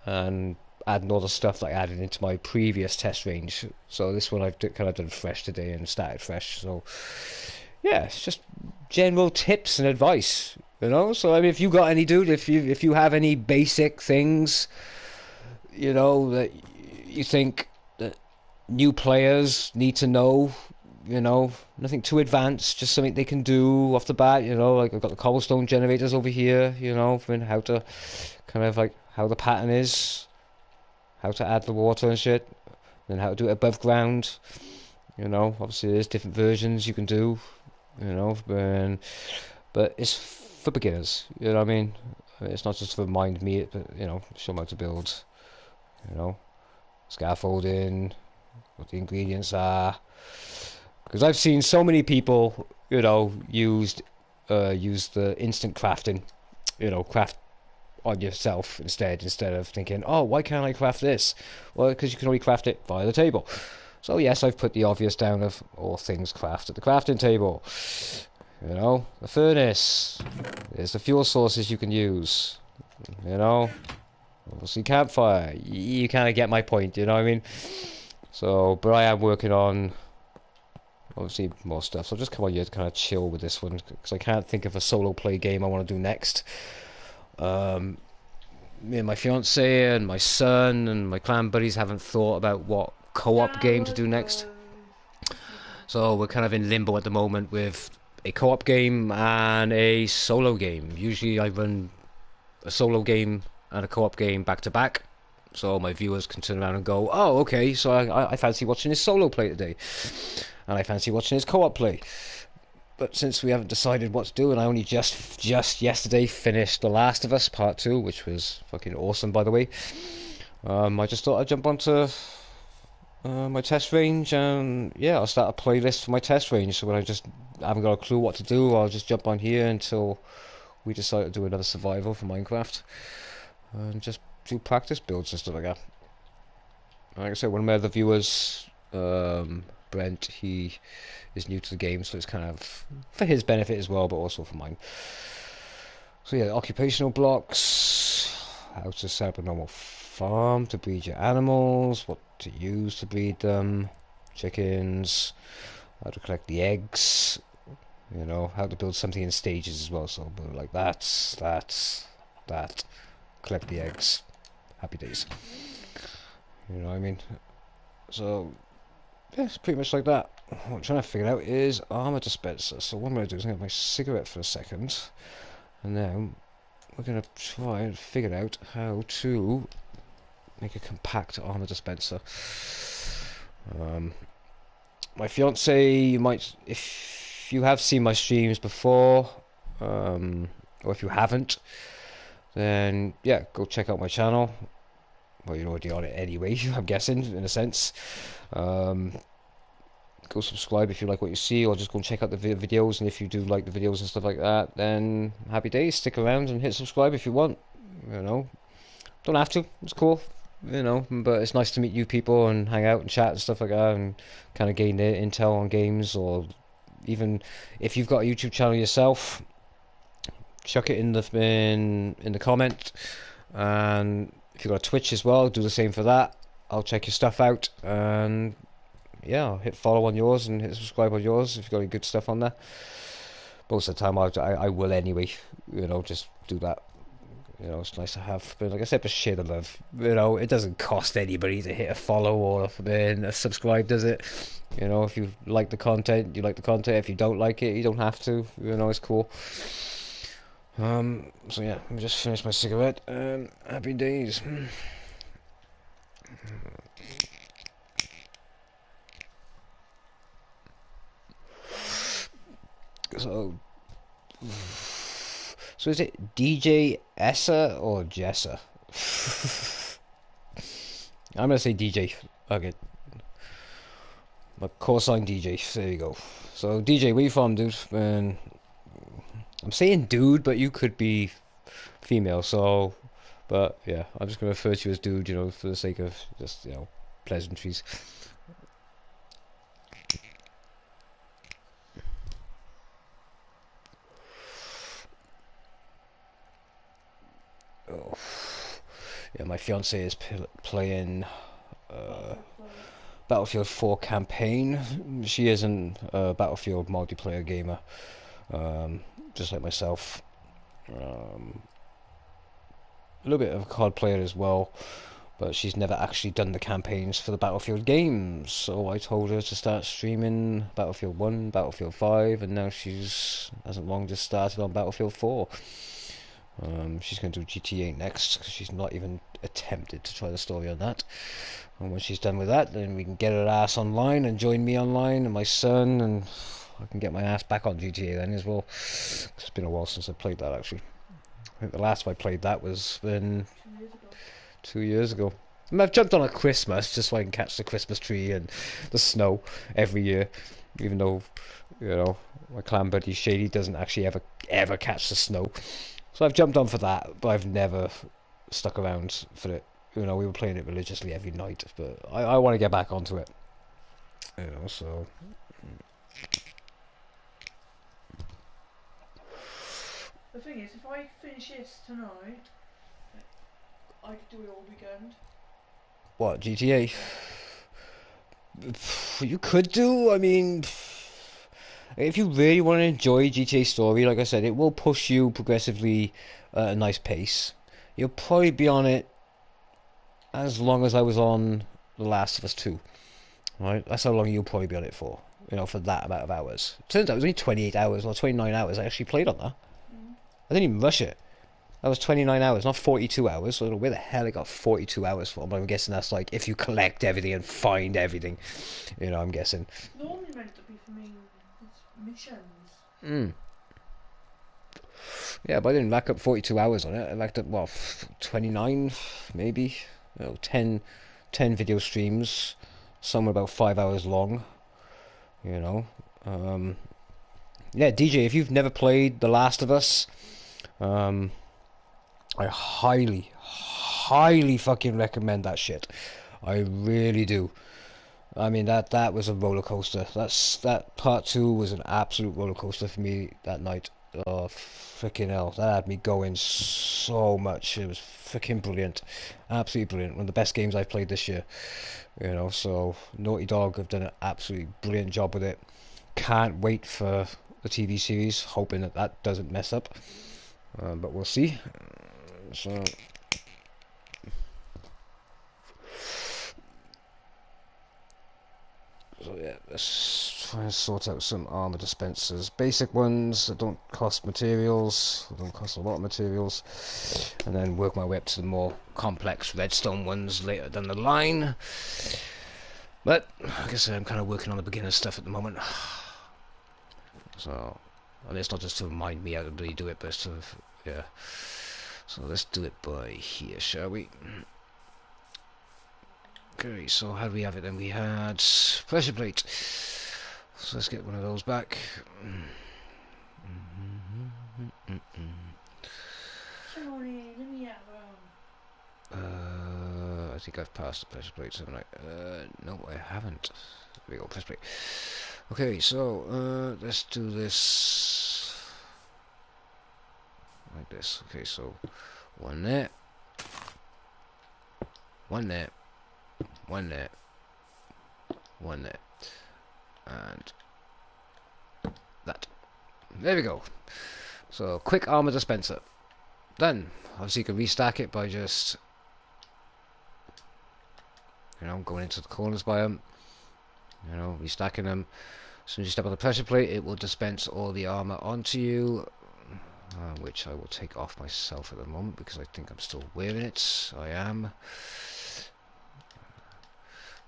and adding all the stuff that I added into my previous test range. So this one I've kind of done fresh today and started fresh. So yeah, it's just general tips and advice, you know. So I mean, if you got any, dude, if you have any basic things, you know, that you think that new players need to know, you know, nothing too advanced, just something they can do off the bat, you know, like I've got the cobblestone generators over here, you know, and how to kind of like how the pattern is, how to add the water and shit, and how to do it above ground, you know. Obviously there's different versions you can do, you know, but it's for beginners, you know what I mean? It's not just to remind me, but, you know, show them how to build, you know, scaffolding, what the ingredients are. Because I've seen so many people, you know, use the instant crafting, you know, craft on yourself instead of thinking, oh, why can't I craft this? Well, because you can only craft it via the table. So yes, I've put the obvious down of all things craft at the crafting table. You know, the furnace. There's the fuel sources you can use. You know, obviously campfire. You kind of get my point. You know what I mean? So, but I am working on obviously more stuff. So I'll just come on here to kind of chill with this one because I can't think of a solo play game I want to do next. Me and my fiance and my son and my clan buddies haven't thought about what co-op game to do next. So we're kind of in limbo at the moment with a co-op game and a solo game. Usually I run a solo game and a co-op game back to back. So my viewers can turn around and go, oh, okay, so I fancy watching his solo play today. And I fancy watching his co-op play. But since we haven't decided what to do, and I only just yesterday finished The Last of Us Part 2, which was fucking awesome, by the way, I just thought I'd jump onto my test range, and yeah, I'll start a playlist for my test range. So when I haven't got a clue what to do, I'll just jump on here until we decide to do another survival for Minecraft, and just do practice builds and stuff like that. Like I said, one of my other viewers, Brent, he is new to the game, so it's kind of for his benefit as well, but also for mine. So yeah, occupational blocks, how to set up a normal farm to breed your animals, what to use to breed them, chickens, how to collect the eggs, you know, how to build something in stages as well. So build like that, collect the eggs, happy days. You know what I mean? So yeah, it's pretty much like that. What I'm trying to figure out is armor dispenser. So what I'm going to do is I'm going to have my cigarette for a second, and then we're going to try and figure out how to make a compact armor dispenser. My fiance, you might, if you have seen my streams before, or if you haven't, then yeah, go check out my channel. Well, you're already on it anyway, I'm guessing, in a sense. Go subscribe if you like what you see, or just go and check out the videos, and if you do like the videos and stuff like that, then happy days, stick around and hit subscribe if you want, you know. Don't have to, it's cool, you know, but it's nice to meet new people and hang out and chat and stuff like that, and kind of gain their intel on games, or even if you've got a YouTube channel yourself, chuck it in the comment. And if you've got a Twitch as well, do the same for that. I'll check your stuff out, and yeah, I'll hit follow on yours and hit subscribe on yours if you've got any good stuff on there. Most of the time I will anyway, just do that. It's nice to have, but like I said, just share the love. It doesn't cost anybody to hit a follow or a subscribe, does it? If you like the content, you like the content. If you don't like it, you don't have to. It's cool. So yeah, let me just finish my cigarette. Happy days. So, so is it DJ Essa or Jessa? I'm gonna say DJ. Okay. My call sign DJ. There you go. So DJ, where you from, dude? And I'm saying dude, but you could be female. So, but yeah, I'm just gonna refer to you as dude. For the sake of just pleasantries. Oh. Yeah, my fiance is playing Battlefield 4 campaign. She isn't a Battlefield multiplayer gamer, just like myself. A little bit of a COD player as well, but she's never actually done the campaigns for the Battlefield games. So I told her to start streaming Battlefield 1, Battlefield 5, and now she's hasn't long just started on Battlefield 4. She's going to do GTA next because she's not even attempted to try the story on that. And when she's done with that, then we can get her ass online and join me online and my son, and I can get my ass back on GTA then as well. It's been a while since I played that actually. I think the last time I played that was been 2 years ago. I mean, I've jumped on at Christmas just so I can catch the Christmas tree and the snow every year, even though my clan buddy Shady doesn't actually ever catch the snow. So I've jumped on for that, but I've never stuck around for it. We were playing it religiously every night, but I want to get back onto it. So. The thing is, if I finish this tonight, I could do it all weekend. What, GTA? You could do, I mean, if you really want to enjoy GTA story, like I said, it will push you progressively at a nice pace. You'll probably be on it as long as I was on The Last of Us 2. Right? That's how long you'll probably be on it for. For that amount of hours. Turns out it was only 28 hours or 29 hours I actually played on that. I didn't even rush it. That was 29 hours, not 42 hours. So I don't know where the hell I got 42 hours from. But I'm guessing that's like if you collect everything and find everything. I'm guessing. It's normally meant to be for me missions. Yeah, but I didn't rack up 42 hours on it. I racked up, 29 maybe? 10 video streams. Some were about 5 hours long. Yeah, DJ, if you've never played The Last of Us, I highly, highly fucking recommend that shit. I really do. I mean, that was a roller coaster. That part 2 was an absolute roller coaster for me that night. Oh, freaking hell. That had me going so much. It was freaking brilliant. Absolutely brilliant. One of the best games I've played this year. So Naughty Dog have done an absolutely brilliant job with it. Can't wait for the TV series, hoping that doesn't mess up. But we'll see. So yeah, let's try and sort out some armor dispensers. Basic ones that don't cost materials, don't cost a lot of materials, and then work my way up to the more complex redstone ones later down the line. But like I said, I'm kind of working on the beginner stuff at the moment. So, and it's not just to remind me how to really do it, but sort of, yeah. So let's do it by here, shall we? Okay, so how do we have it then? We had pressure plate. So let's get one of those back. Sorry, let me have I think I've passed the pressure plates, haven't I? No, I haven't. There we go, pressure plate. Okay, so let's do this. like this. Okay, so one there, one there, one there, one there, and that. There we go. So quick armor dispenser. Done. Obviously you can restack it by just, you know, going into the corners by them, you know, restacking them. As soon as you step on the pressure plate, it will dispense all the armor onto you, which I will take off myself at the moment because I think I'm still wearing it. I am.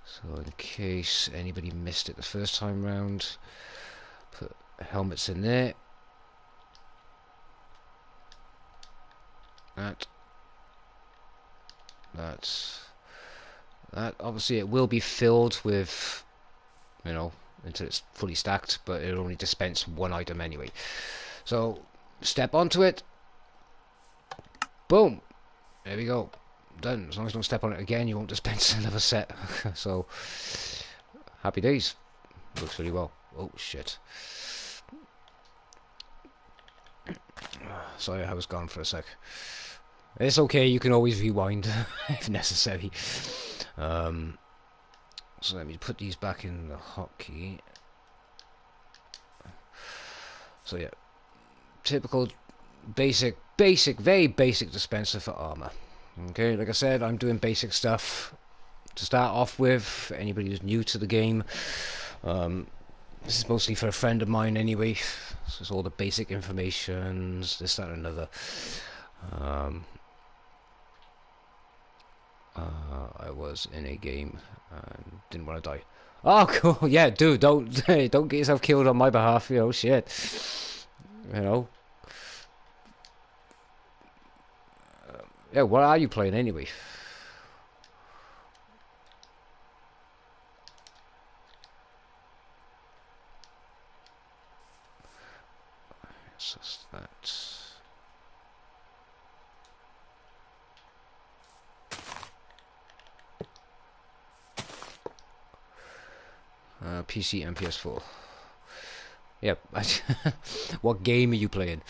So in case anybody missed it the first time round, put helmets in there. That. Obviously it will be filled with, you know, until it's fully stacked, but it'll only dispense one item anyway. So step onto it, boom, there we go, done. As long as you don't step on it again, you won't dispense another set. So happy days. Works really well. Oh shit, sorry I was gone for a sec. It's okay, you can always rewind if necessary. So let me put these back in the hotkey. So yeah, typical, very basic dispenser for armor. Okay, like I said, I'm doing basic stuff to start off with. For anybody who's new to the game, this is mostly for a friend of mine anyway. So it's all the basic informations, this, that, and another. I was in a game and didn't want to die. Oh, cool. Yeah, dude, don't don't get yourself killed on my behalf. You know, shit. You know. Yeah, what are you playing anyway? It's just that. PC and PS4. Yep. What game are you playing?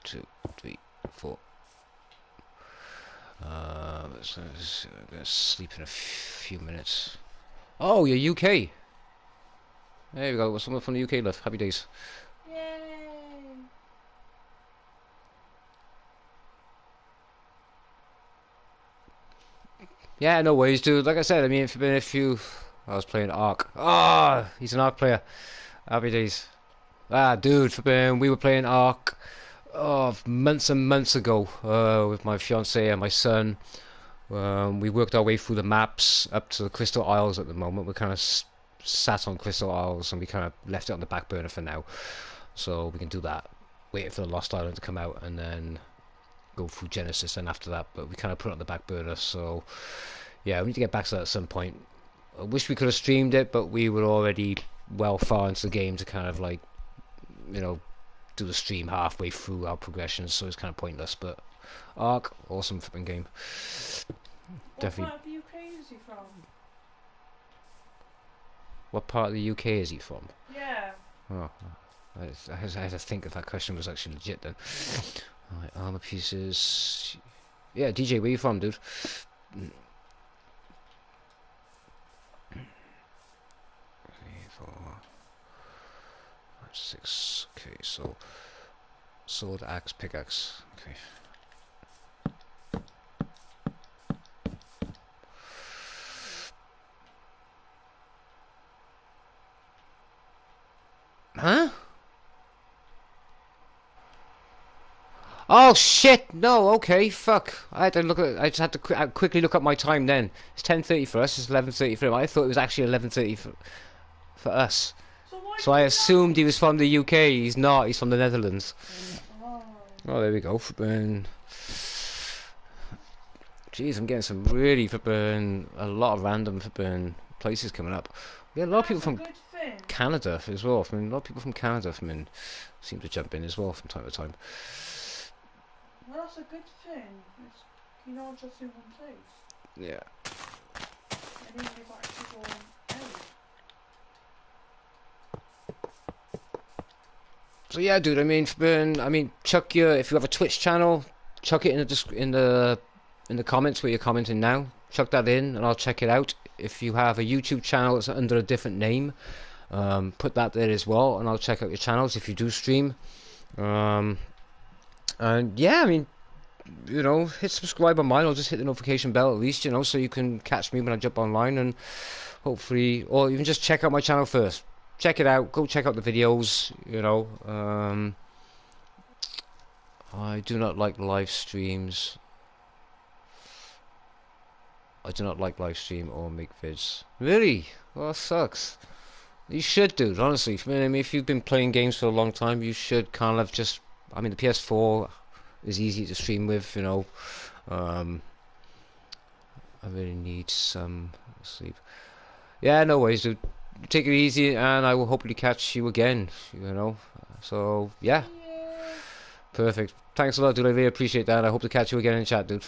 2, 3, 4. I'm gonna sleep in a few minutes. Oh, you're UK. There we go. Someone from the UK left. Happy days. Yay! Yeah, no worries, dude. Like I said, I mean, if you, I was playing Ark. Ah, oh, he's an Ark player. Happy days. Ah, dude, we were playing Ark, oh, months and months ago, with my fiance and my son. We worked our way through the maps up to the Crystal Isles at the moment. We're kind of sat on Crystal Isles and we kind of left it on the back burner for now. So we can do that. Waiting for the Lost Island to come out and then go through Genesis and after that. But we kind of put it on the back burner. So yeah, we need to get back to that at some point. I wish we could have streamed it, but we were already well far into the game to kind of like, you know, do the stream halfway through our progressions, so it's kind of pointless. But Ark, awesome flipping game. Definitely. What part of the UK is he from? What part of the UK is he from? Yeah. Oh, I had to think if that question was actually legit then. Alright, armor pieces. Yeah, DJ, where you from, dude? 3, 4, 5, 6. Okay, so sword, axe, pickaxe. Okay. Huh? Oh shit! No, okay, fuck. I had to look at. I just had to quickly look up my time. Then it's 10:30 for us. It's 11:30 for him. I thought it was actually 11:30 for us. So why So did I you assumed he was from the UK. He's not. He's from the Netherlands. Oh. Oh, there we go. Flippin'. Jeez, I'm getting some really flippin', a lot of random flippin' places coming up. Yeah, a lot of people from Good thing. Canada as well. I mean, a lot of people from Canada seem to jump in as well from time to time. Well, that's a good thing. It's, you're not just in one place. Yeah. And even if I actually go out. So yeah, dude. Chuck your if you have a Twitch channel, chuck it in the comments where you're commenting now. Chuck that in, and I'll check it out. If you have a YouTube channel that's under a different name, put that there as well, and I'll check out your channels if you do stream. Um, and yeah, hit subscribe on mine, or just hit the notification bell at least, so you can catch me when I jump online, and hopefully, or even just check out my channel first. Check it out. Go check out the videos. I do not like live streams. I do not like live stream or make vids. Really? Well, that sucks. You should, dude. Honestly, if you've been playing games for a long time, you should kind of just. The PS4 is easy to stream with. Um, I really need some sleep. Yeah, no worries, dude. Take it easy, and I will hopefully catch you again. So yeah, Yeah. perfect. Thanks a lot, dude. I really appreciate that. I hope to catch you again in chat, dude.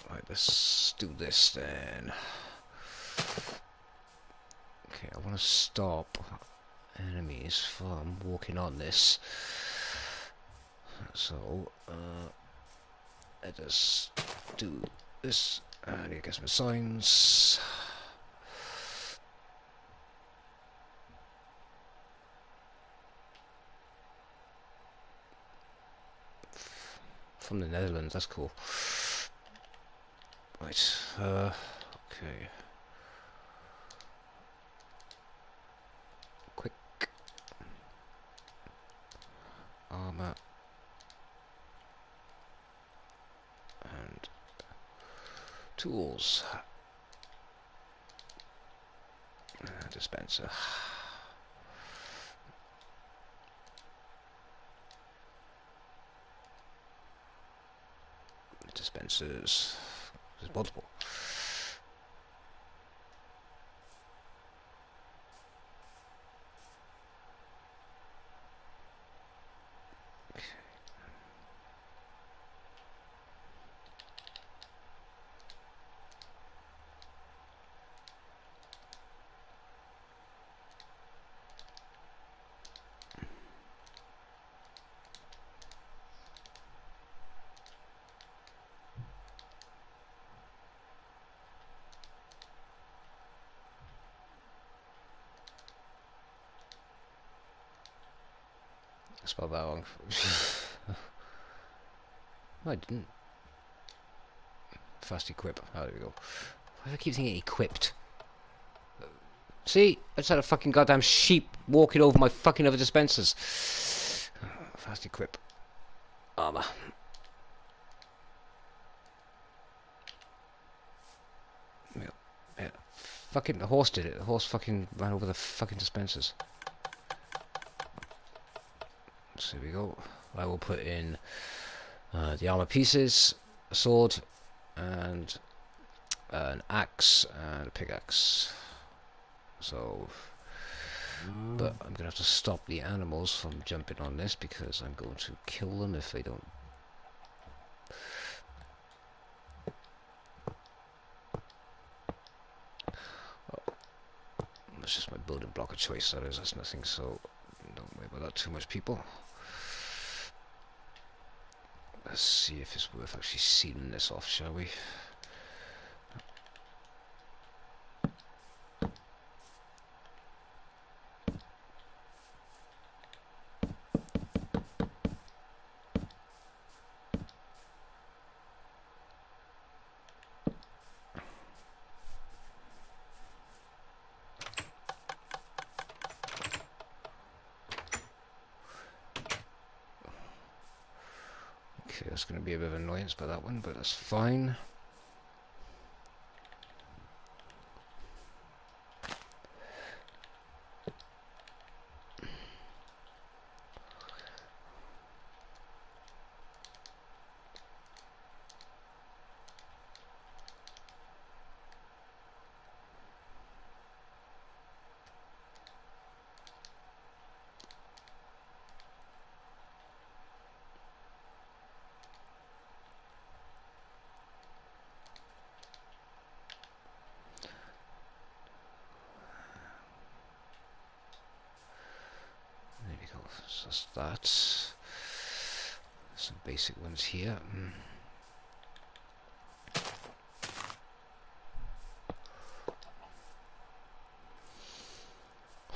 Right, let's do this then. Okay, I want to stop enemies from walking on this. So, let us do this. And here get some signs. From the Netherlands, that's cool. Right, okay. Quick armor and tools. Dispenser. Dispensers. There's multiple. I spelled that wrong. No, I didn't. Fast equip. Oh, there we go. Why do I keep thinking equipped? See? I just had a fucking goddamn sheep walking over my fucking other dispensers. Fast equip. Armor. Yeah. Fucking the horse did it. The horse fucking ran over the fucking dispensers. So here we go. I will put in the armor pieces, a sword, and an axe and a pickaxe. So, but I'm gonna have to stop the animals from jumping on this because I'm going to kill them if they don't. Oh, that's just my building block of choice. That's nothing. So don't worry about that too much, people. Let's see if it's worth actually sealing this off, shall we? Okay, that's going to be a bit of an annoyance by that one, but that's fine. So that's that. Some basic ones here.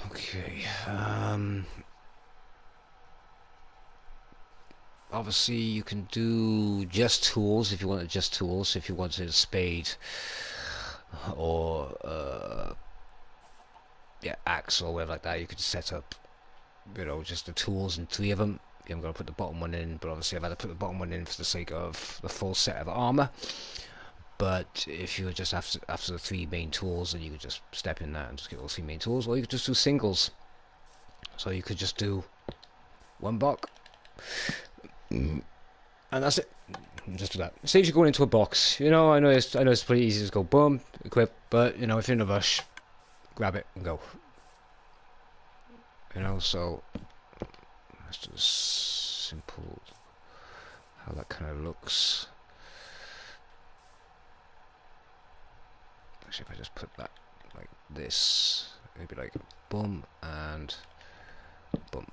Okay. Obviously, you can do just tools if you wanted just tools. If you wanted a spade or yeah, axe or whatever like that, you could set up, you know, just the tools and 3 of them. I'm going to put the bottom one in, but obviously I've had to put the bottom one in for the sake of the full set of armor. But if you were just after the 3 main tools, then you could just step in that and just get all 3 main tools, or you could just do singles. So you could just do 1 block, and that's it. Just do that. Saves you going into a box. You know, I know it's pretty easy to just go boom, equip, but you know, if you're in a rush, grab it and go. You know, so that's just simple how that kind of looks. Actually, if I just put that like this, it'd be like boom and boom.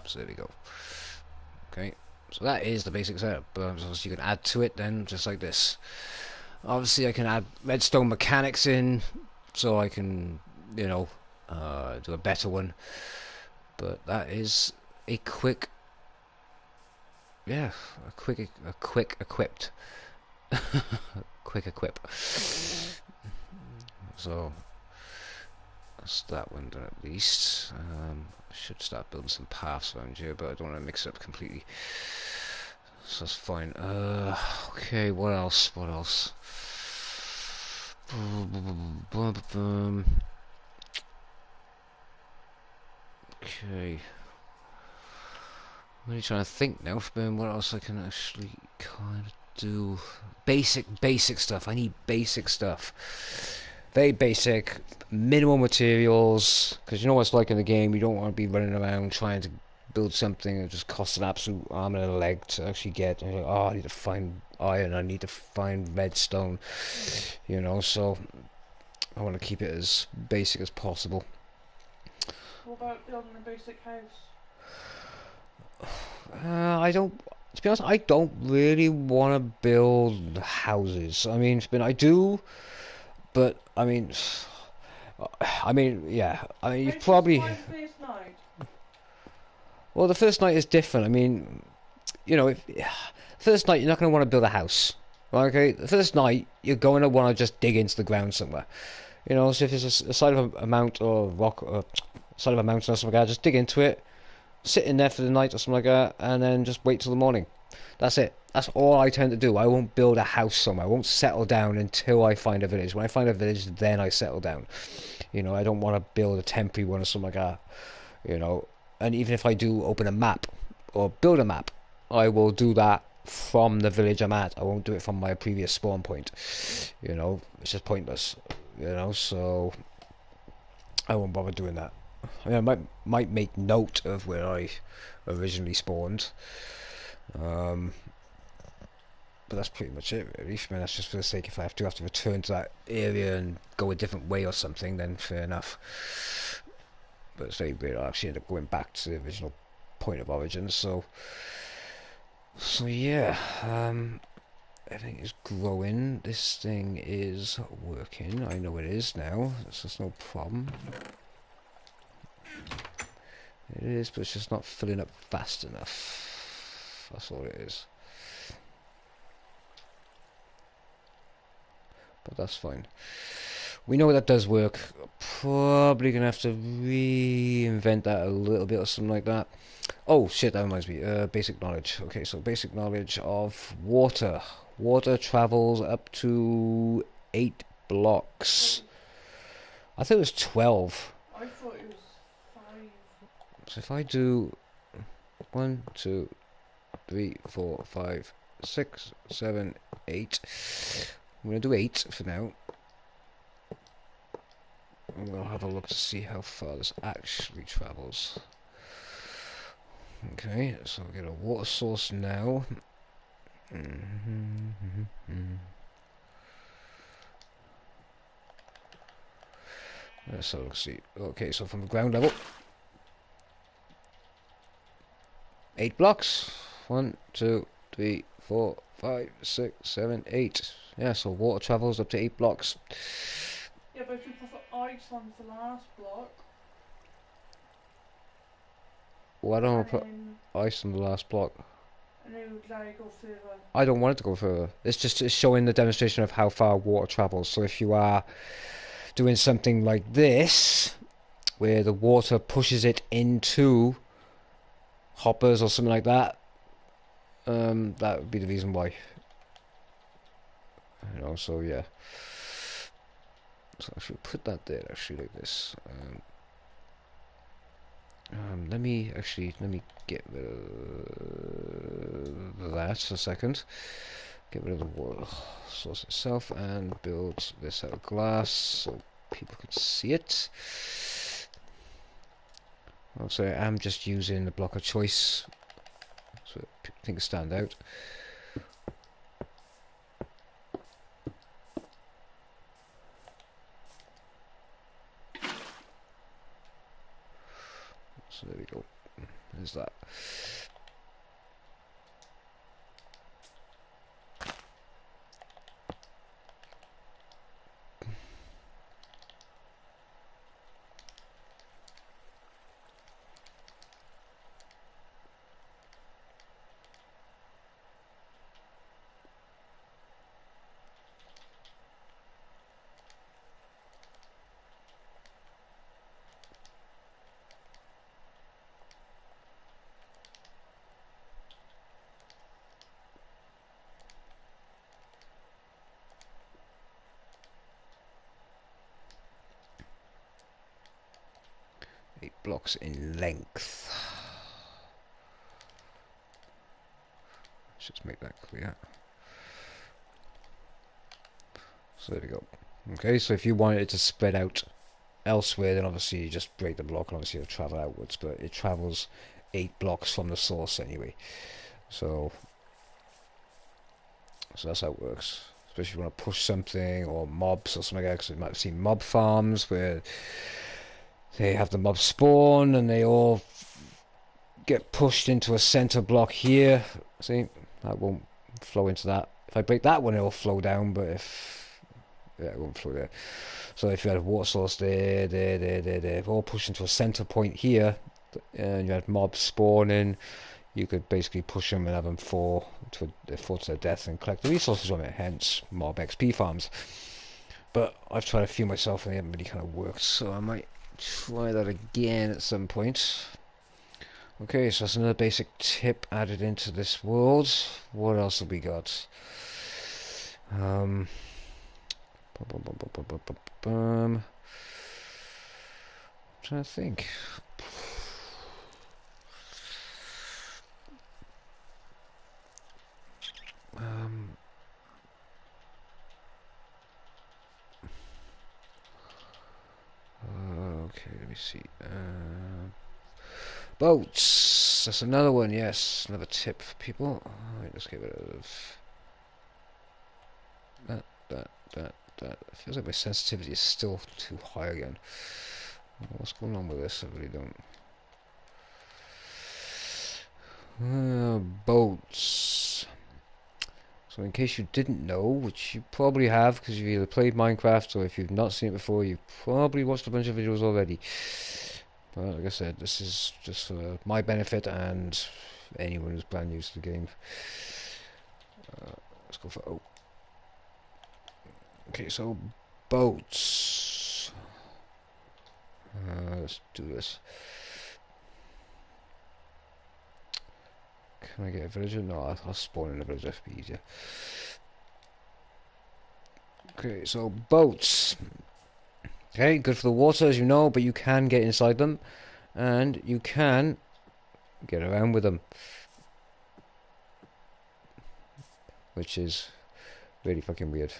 So there we go. Okay, so that is the basic setup. But you can add to it then, just like this. Obviously, I can add redstone mechanics in, so I can, you know, do a better one. But that is a quick, yeah, a quick equipped, quick equip. So that's that one done at least. I should start building some paths around here, but I don't want to mix it up completely. So that's fine. Okay, what else? What else? Okay. I'm really trying to think now what else I can actually kind of do. Basic stuff. I need basic stuff. Very basic, minimal materials, because you know what it's like in the game. You don't want to be running around trying to build something that just costs an absolute arm and a leg to actually get. And you're like, oh, I need to find iron, I need to find redstone, you know. So I want to keep it as basic as possible. What about building a basic house? I don't. To be honest, I don't really want to build houses. I mean, I do, but yeah. I mean, Can you've you probably. survive the first night? Well, the first night is different. I mean, you know, if first night you're not going to want to build a house. Okay, the first night you're going to want to just dig into the ground somewhere. You know, so if there's a side of a mount or rock or side of a mountain or something like that, just dig into it, sit in there for the night or something like that, and then just wait till the morning. That's it. That's all I tend to do. I won't build a house somewhere. I won't settle down until I find a village. When I find a village, then I settle down. You know, I don't want to build a temporary one or something like that. You know, and even if I do open a map or build a map, I will do that from the village I'm at. I won't do it from my previous spawn point. You know, it's just pointless. You know, so I won't bother doing that. I mean, I might make note of where I originally spawned, but that's pretty much it, really. I mean, that's just for the sake if I have to return to that area and go a different way or something, then fair enough. But it's very weird. I actually end up going back to the original point of origin. So yeah. Everything is growing. This thing is working. I know it is now. That's just no problem. It is, but it's just not filling up fast enough. That's all it is. But that's fine. We know that does work. Probably gonna have to reinvent that a little bit or something like that. Oh shit, that reminds me. Basic knowledge. Okay, so basic knowledge of water. Water travels up to 8 blocks. I thought it was 12. I thought it was 5. So if I do 1, 2, 3, 4, 5, 6, 7, 8. I'm going to do 8 for now. And we'll have a look to see how far this actually travels. Okay, so we'll get a water source now. So let's see. Okay, so from the ground level, 8 blocks. 1, 2, 3, 4, 5, 6, 7, 8. Yeah, so water travels up to 8 blocks. Yeah, but if you put ice on the last block, Why don't I and put then ice on the last block? and then it would let it go further. I don't want it to go further. It's showing the demonstration of how far water travels. So if you are doing something like this, where the water pushes it into hoppers or something like that, that would be the reason why. You know, so yeah. So I should put that there actually like this. Let me get rid of that a second. Get rid of the water source itself and build this out of glass so people can see it. Also, I'm just using the block of choice so things stand out. So there we go. There's that. 8 blocks in length. Let's just make that clear. So there we go. Okay, so if you wanted it to spread out elsewhere, then obviously you just break the block and obviously it'll travel outwards, but it travels 8 blocks from the source anyway. So that's how it works. Especially if you want to push something or mobs or something like that, because you might have seen mob farms where they have the mob spawn and they all get pushed into a center block here. See, that won't flow into that. If I break that one, it'll flow down, but it won't flow there. So if you had a water source there, all pushed into a center point here, and you had mobs spawning, you could basically push them and have them fall to their death and collect the resources from it, hence mob XP farms. But I've tried a few myself and they haven't really kind of worked, so I might try that again at some point. Okay, so that's another basic tip added into this world. What else have we got? I'm trying to think. Okay, let me see. Boats. That's another one. Yes, another tip for people. Alright, let's get rid of that. It feels like my sensitivity is still too high again. What's going on with this? I really don't. Boats. So in case you didn't know, which you probably have because you've either played Minecraft or if you've not seen it before, you've probably watched a bunch of videos already. But like I said, this is just for my benefit and anyone who's brand new to the game. Let's go for okay, so boats. Let's do this. Can I get a villager? No, I'll spawn in a villager. It'll be easier. Okay, so boats. Okay, good for the water, as you know, but you can get inside them, and you can get around with them, which is really fucking weird.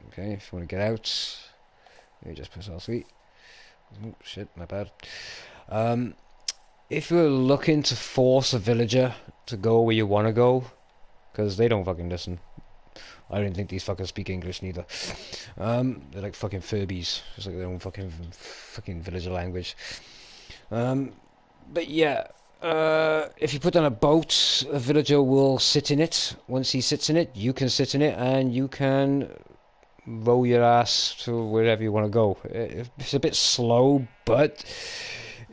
Okay, if you want to get out, you just press R3. Oh, shit, my bad. If you're looking to force a villager to go where you want to go, because they don't fucking listen. I don't think these fuckers speak English neither. They're like fucking Furbies. It's like their own fucking villager language. But yeah, if you put down a boat, a villager will sit in it. Once he sits in it, you can sit in it, and you can row your ass to wherever you want to go. It's a bit slow, but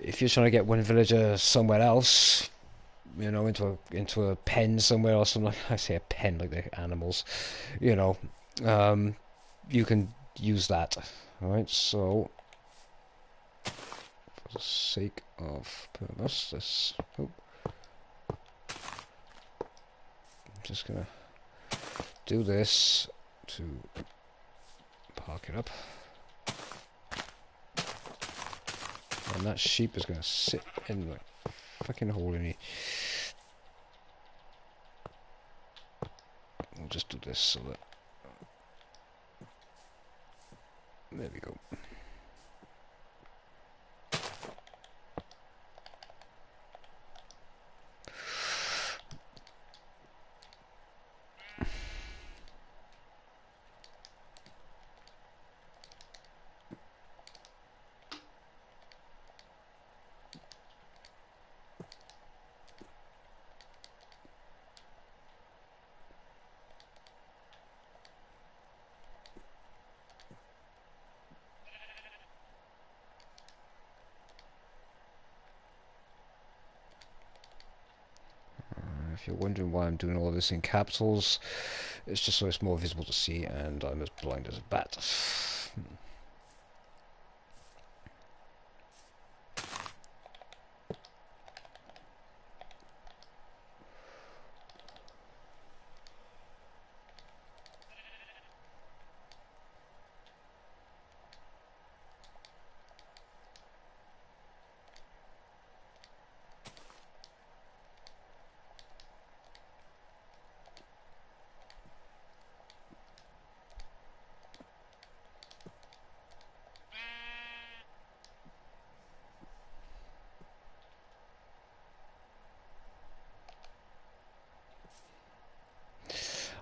if you're trying to get one villager somewhere else, you know, into a pen somewhere or something. I say a pen like they're animals, you know. You can use that. All right, so for the sake of purpose, this. Oh, I'm just gonna do this to park it up, and that sheep is gonna sit in the fucking hole in it. We'll just do this so that there we go. If you're wondering why I'm doing all this in capitals, it's just so it's more visible to see, and I'm as blind as a bat.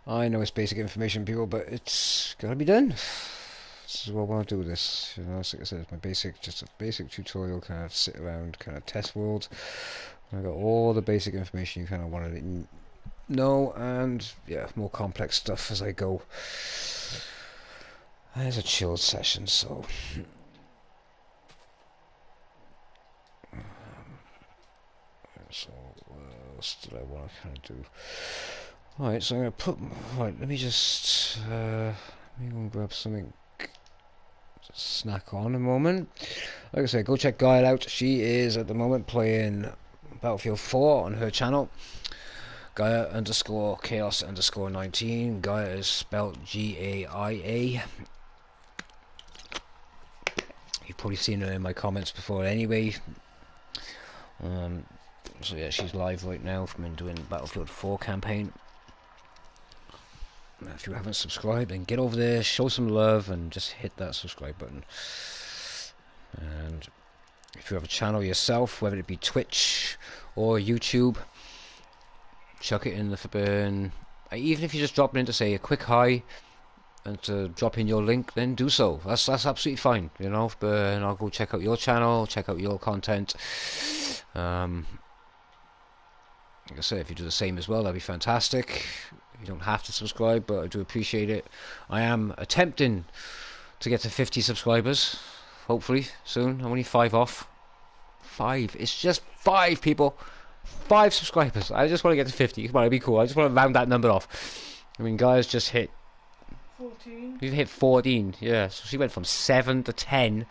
I know it's basic information, people, but it's gotta be done. This is what I want to do with this. You know, like I said, it's my basic, just a basic tutorial, kind of sit around, kind of test world. I got all the basic information you kind of wanted to know, and yeah, more complex stuff as I go. It's a chilled session, so. So, what else did I want to kind of do? Alright, so I'm going to put... Right, let me just... let me go and grab something to snack on a moment. Like I said, go check Gaia out. She is, at the moment, playing Battlefield 4 on her channel. Gaia _ Chaos _ 19. Gaia is spelled Gaia. You've probably seen her in my comments before anyway. So yeah, she's live right now from doing Battlefield 4 campaign. If you haven't subscribed, then get over there, show some love, and just hit that subscribe button. And if you have a channel yourself, whether it be Twitch or YouTube, chuck it in the flippin'. Even if you just drop it in to say a quick hi and to drop in your link, then do so. That's absolutely fine, you know. And I'll go check out your channel, check out your content. Like I said, if you do the same as well, that'd be fantastic. You don't have to subscribe, but I do appreciate it. I am attempting to get to 50 subscribers, hopefully soon. I'm only 5 off. 5. It's just 5 people. 5 subscribers. I just want to get to 50. Come on, it'd be cool. I just want to round that number off. I mean, guys just hit 14. We've hit 14. Yeah, so she went from 7 to 10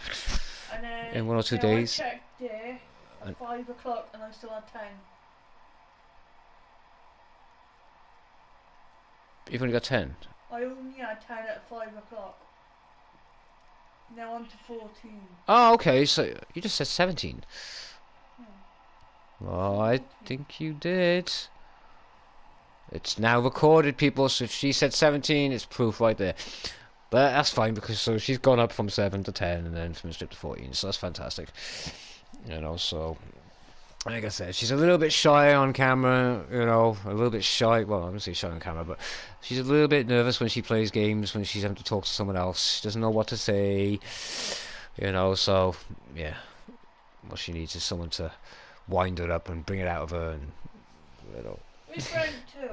And then, in 1 or 2 days. I checked there at 5 o'clock and I still had 10. You've only got 10? I only had 10 at 5 o'clock. Now I'm to 14. Oh, okay, so you just said 17. Well, I 14. think you did. It's now recorded, people, so if she said 17, it's proof right there. But that's fine, because so she's gone up from 7 to 10, and then from 6 to 14, so that's fantastic. You know, so... Like I said, she's a little bit shy on camera, you know, a little bit shy, well, I wouldn't say shy on camera, but she's a little bit nervous when she plays games, when she's having to talk to someone else. She doesn't know what to say, you know, so, yeah. What she needs is someone to wind her up and bring it out of her, and you know, With Brent too.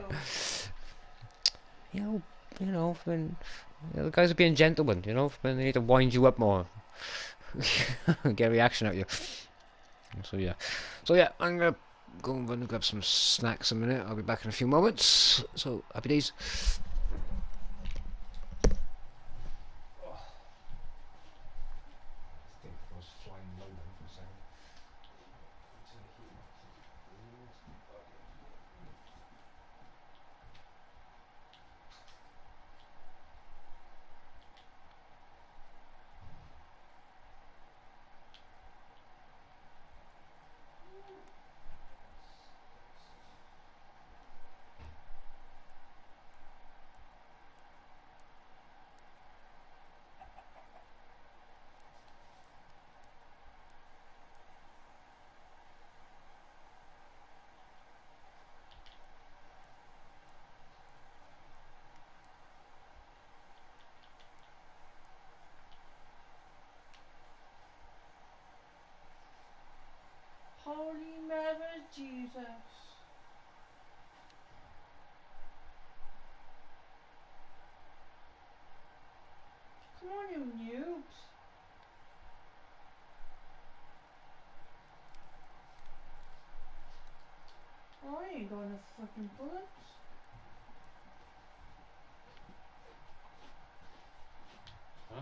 you know, when the guys are being gentlemen, when they need to wind you up more, get a reaction out of you. So yeah, I'm gonna go and run and grab some snacks a minute. I'll be back in a few moments. So happy days. Holy Mother Jesus. Come on, you noobs. Oh, I ain't got enough fucking bullets. Huh?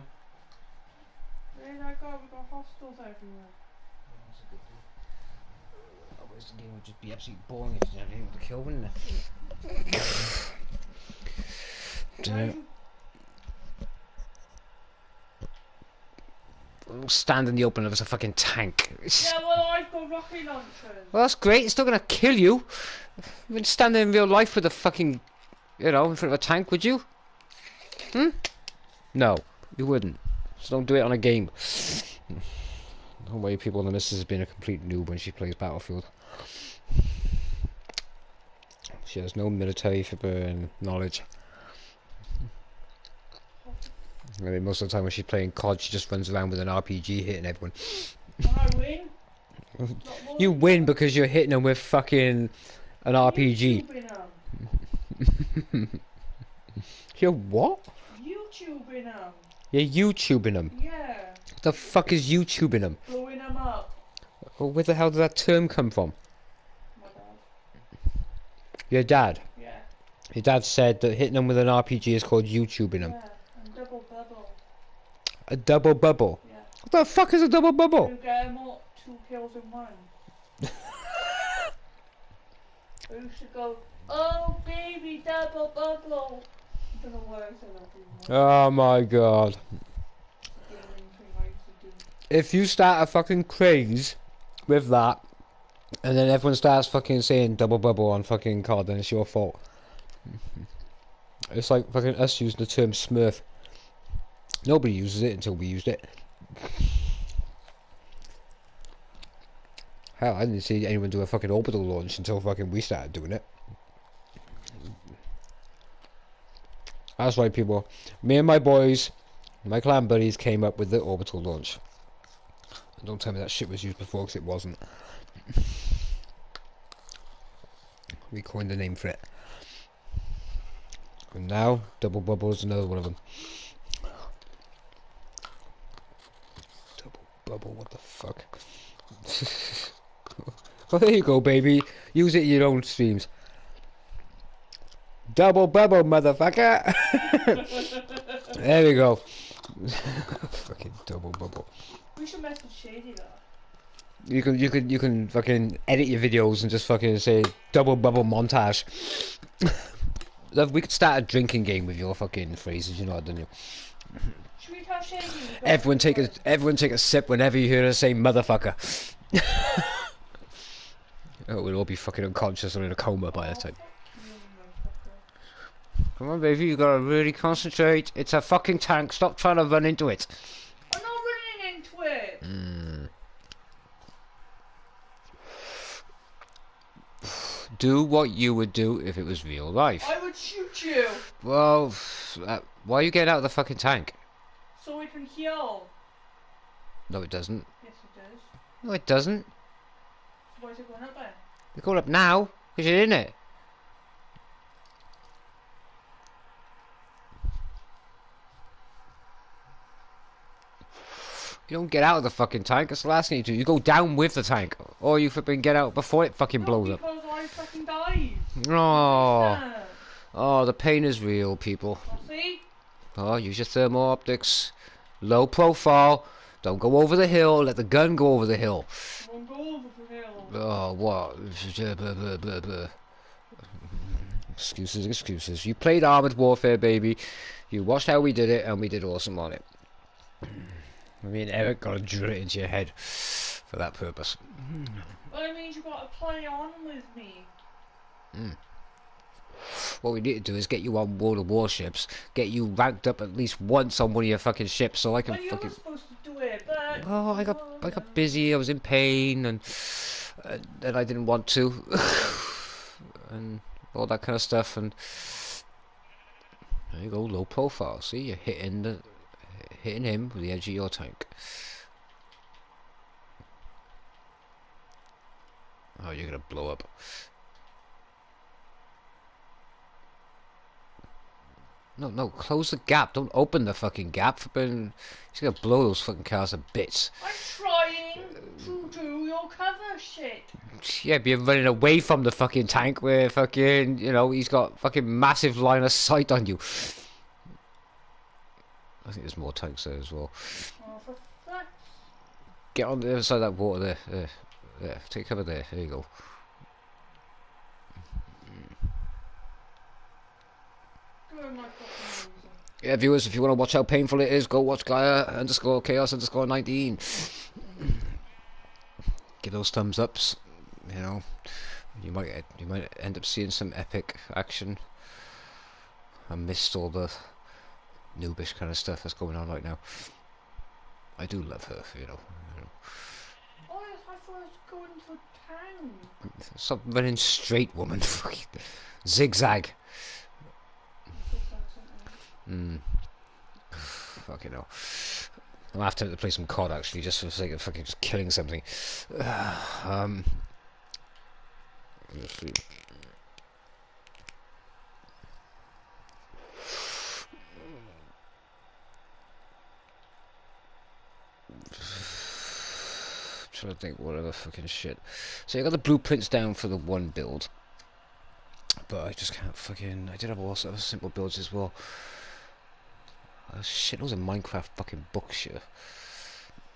Where'd I go? We got hostiles everywhere. That's a good thing. Otherwise the game would just be absolutely boring if you didn't have anyone to kill, wouldn't it? Stand in the open if it's a fucking tank. Yeah, well, I've got rocket launchers. Well, that's great. It's still gonna kill you. You wouldn't stand there in real life with a fucking, in front of a tank, would you? No, you wouldn't. So don't do it on a game. No way people in the missus has been a complete noob when she plays Battlefield. She has no military knowledge. I mean, most of the time when she's playing COD, she just runs around with an RPG hitting everyone. And I win. You win because you're hitting them with fucking an RPG. You're what? YouTubing them. You're YouTubing them. Yeah. The fuck is YouTubing them? Blowing them up. Well, where the hell did that term come from? My dad. Your dad? Yeah. Your dad said that hitting them with an RPG is called YouTubing them. Yeah, and double bubble. A double bubble? Yeah. What the fuck is a double bubble? You get them all 2 kills in one. I used to go, oh baby, double bubble. I don't know why I said that anymore. Oh my god. If you start a fucking craze with that, and then everyone starts fucking saying double bubble on fucking COD, then it's your fault. It's like fucking us using the term smurf. Nobody uses it until we used it. Hell, I didn't see anyone do a fucking orbital launch until fucking we started doing it. That's why me and my boys, my clan buddies came up with the orbital launch. And don't tell me that shit was used before, because it wasn't. We coined the name for it. And now, double bubble is another one of them. Double bubble, what the fuck? Well, there you go, baby. Use it in your own streams. Double bubble, motherfucker. There we go. Fucking double bubble. We should message Shady though. You can fucking edit your videos and just fucking say double bubble montage. We could start a drinking game with your fucking phrases, you know, don't you? Should we tell Shady? Everyone take a sip whenever you hear her say motherfucker. Oh, we'll all be fucking unconscious or in a coma by the time. Come on, baby, you gotta really concentrate. It's a fucking tank. Stop trying to run into it. I'm not running into it. Do what you would do if it was real life. I would shoot you. Well, why are you getting out of the fucking tank? So we can heal. No, it doesn't. Yes, it does. No, it doesn't. Why is it going up there? You're going up now, because you're in it. You don't get out of the fucking tank, that's the last thing you do. You go down with the tank. Or you flipping get out before it fucking blows up. Because I fucking died. Oh, oh, the pain is real, people. See? Oh, use your thermal optics. Low profile. Don't go over the hill. Let the gun go over the hill. Won't go over the hill. Oh, what? Blah, blah, blah, blah. Excuses, excuses. You played Armored Warfare, baby. You watched how we did it, and we did awesome on it. I mean, Eric got to drill it into your head for that purpose. Well, it means you've got to play on with me. What we need to do is get you on one of the warships, get you ranked up at least once on one of your fucking ships, so I can Well, you fucking. were supposed to do it, but. Oh, I got busy. I was in pain, and I didn't want to, and all that kind of stuff. And there you go, low profile. See, you're hitting him with the edge of your tank. Oh, you're gonna blow up. No, no, close the gap. Don't open the fucking gap. He's gonna blow those fucking cars to bits. I'm trying to do your cover shit. Yeah, be running away from the fucking tank where fucking, you know, he's got fucking massive line of sight on you. I think there's more tanks there as well. Oh, for fuck's Get on the other side of that water there. There. Take cover there. There you go. doing my fucking reason. Yeah, viewers, if you want to watch how painful it is, go watch Gaia_Chaos_19. Give those thumbs ups. You know, you might end up seeing some epic action. I missed all the noobish kind of stuff that's going on right now. I do love her, you know. Oh, yes, I thought I was going to town. Stop running straight, woman. Zigzag. Fucking hell. I'm gonna have to play some COD actually, just for the sake of fucking just killing something. Let's see. Trying to think what other fucking shit. So I got the blueprints down for the one build, but I just can't fucking. I did have also other simple builds as well. Shit, those are Minecraft fucking books here.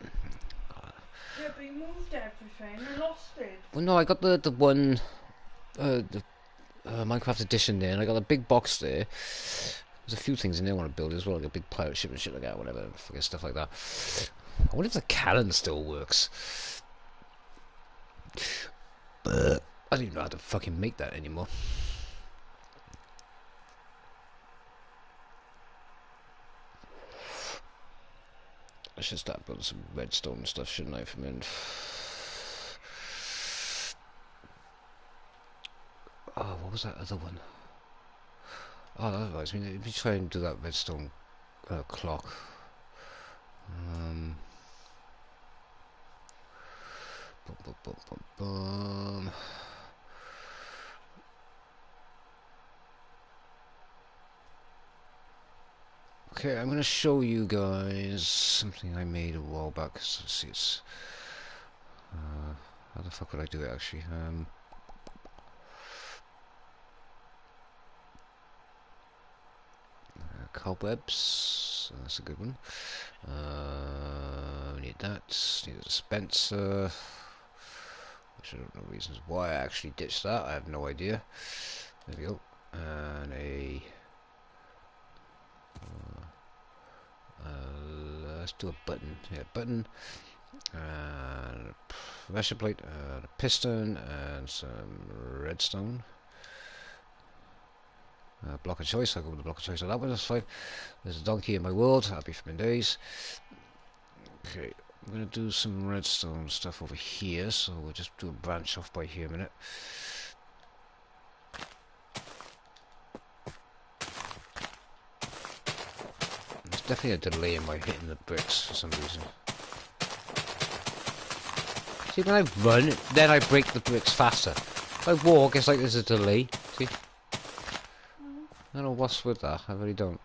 Yeah, but you moved everything and lost it. Well, no, I got the one, the Minecraft edition there, and I got a big box there. There's a few things in there I want to build as well, like a big pirate ship and shit like that, whatever, fucking stuff like that. I wonder if the cannon still works. But I don't even know how to fucking make that anymore. I should start building some redstone and stuff, shouldn't I, from in. Oh, what was that other one? Oh, that reminds me. Let me try and do that redstone clock. Boom, boom, boom, boom, boom. Okay, I'm going to show you guys something I made a while back. So let's see, it's how the fuck would I do it actually? Cobwebs, that's a good one. We need that. Need a dispenser. Which I don't know reasons why I actually ditched that. I have no idea. There we go. And a. Let's do a button. Yeah, button. And a pressure plate, and a piston, and some redstone. Block of choice. I'll go with the block of choice on that one. That's fine. There's a donkey in my world. Happy for my days. Okay, I'm gonna do some redstone stuff over here. So we'll just do a branch off by here a minute. There's definitely a delay in my hitting the bricks for some reason. See, when I run, then I break the bricks faster. If I walk, it's like there's a delay. See? I don't know what's with that. I really don't.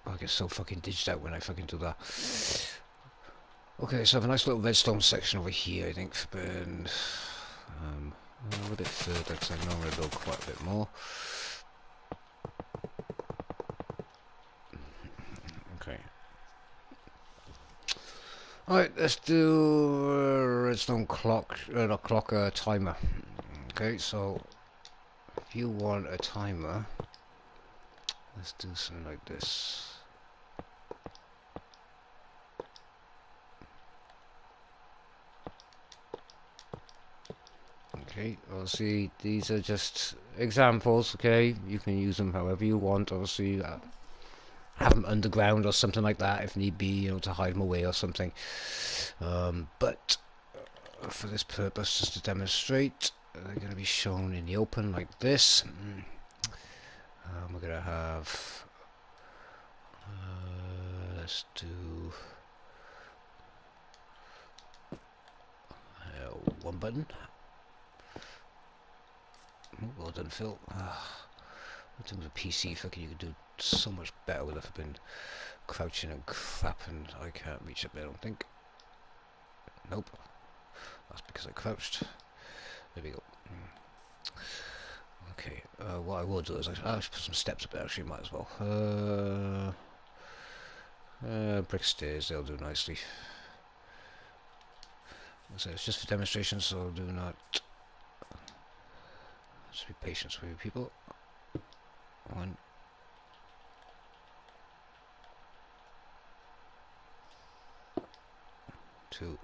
I get so fucking diged out when I fucking do that. Okay, so I have a nice little redstone section over here, I think, for burn. A little bit further, because I know I'm going to build quite a bit more. Okay. Alright, let's do redstone clock, not clock, timer. Okay, so if you want a timer, let's do something like this. Okay, obviously these are just examples, okay? You can use them however you want, obviously. Have them underground or something like that if need be, you know, to hide them away or something. But for this purpose, just to demonstrate, they're going to be shown in the open like this. We're going to have... let's do... one button. Oh, well done, Phil. In terms of PC, fucking, you could do so much better with it. I've been crouching and crap, and I can't reach up there, I don't think. Nope. That's because I crouched. There we go. Okay, what I will do is I should put some steps up there, actually, might as well. Brick stairs, they'll do nicely. So it's just for demonstration, so do not... Just be patient with you people. 1, 2.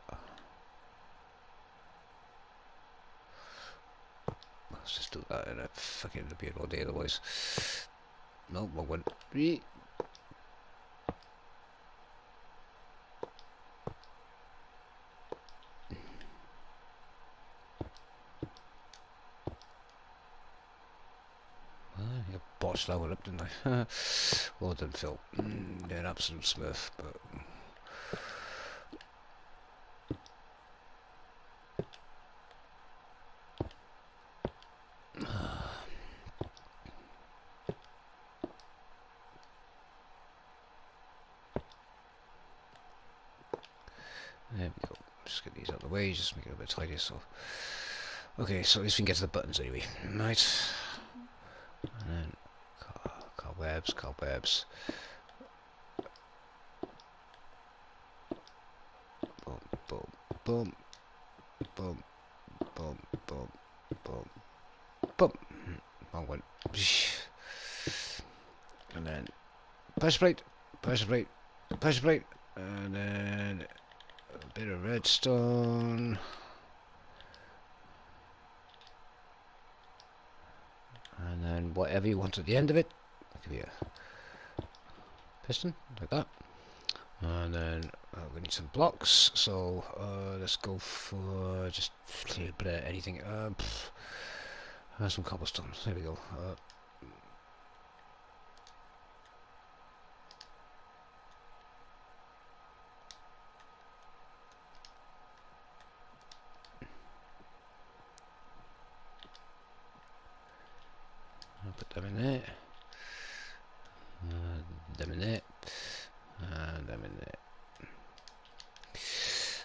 Let's just do that in a fucking be all day otherwise. No, wrong one. 3. I botched that one up, didn't I? Well done, Phil. You're an absolute smurf, but... There we go. Just get these out of the way, just make it a bit tidier, so... Okay, so at least we can get to the buttons anyway. Right. And then... Cobwebs, cobwebs. Boom, boom, boom. Boom, boom, boom, boom, boom. Wrong one. And then... Pressure plate, pressure plate, pressure plate. And then... A bit of redstone. And then whatever you want at the end of it. Give you a piston, like that. And then we need some blocks, so let's go for just a bit of anything. Some cobblestone, there we go. I'll put them in there. Them in there. And them in there.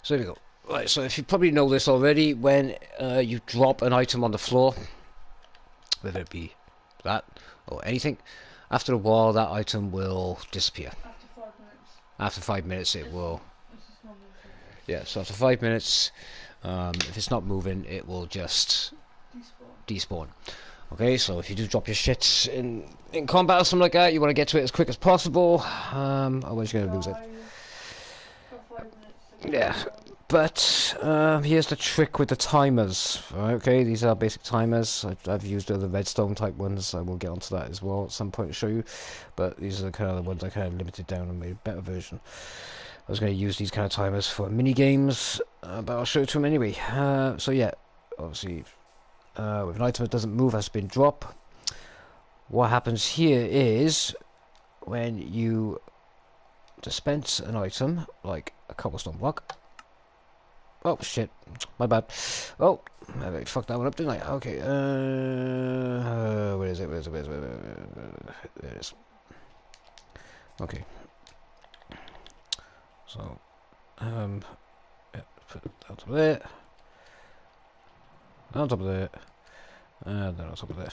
So there we go. Right, so if you probably know this already, when you drop an item on the floor, whether it be that or anything, after a while that item will disappear. After 5 minutes. After 5 minutes it will... This is not moving. Yeah, so after 5 minutes, if it's not moving, it will just despawn. Okay, so if you do drop your shit in combat or something like that, you want to get to it as quick as possible, otherwise you're going to lose it. Got 5 minutes. Yeah, but here's the trick with the timers. Okay, these are basic timers. I've used other redstone type ones. I will get onto that as well at some point to show you. But these are the kind of the ones I kind of limited down and made a better version. I was going to use these kind of timers for mini games, but I'll show it to them anyway. So yeah, obviously, with an item that doesn't move has been dropped. What happens here is when you dispense an item like a cobblestone block. Oh shit, my bad. Oh, I fucked that one up, didn't I? Okay, where is it? Where is it? Where is it? There it is. Okay. So, yeah, put it on top of there, on top of there, and then on top of there.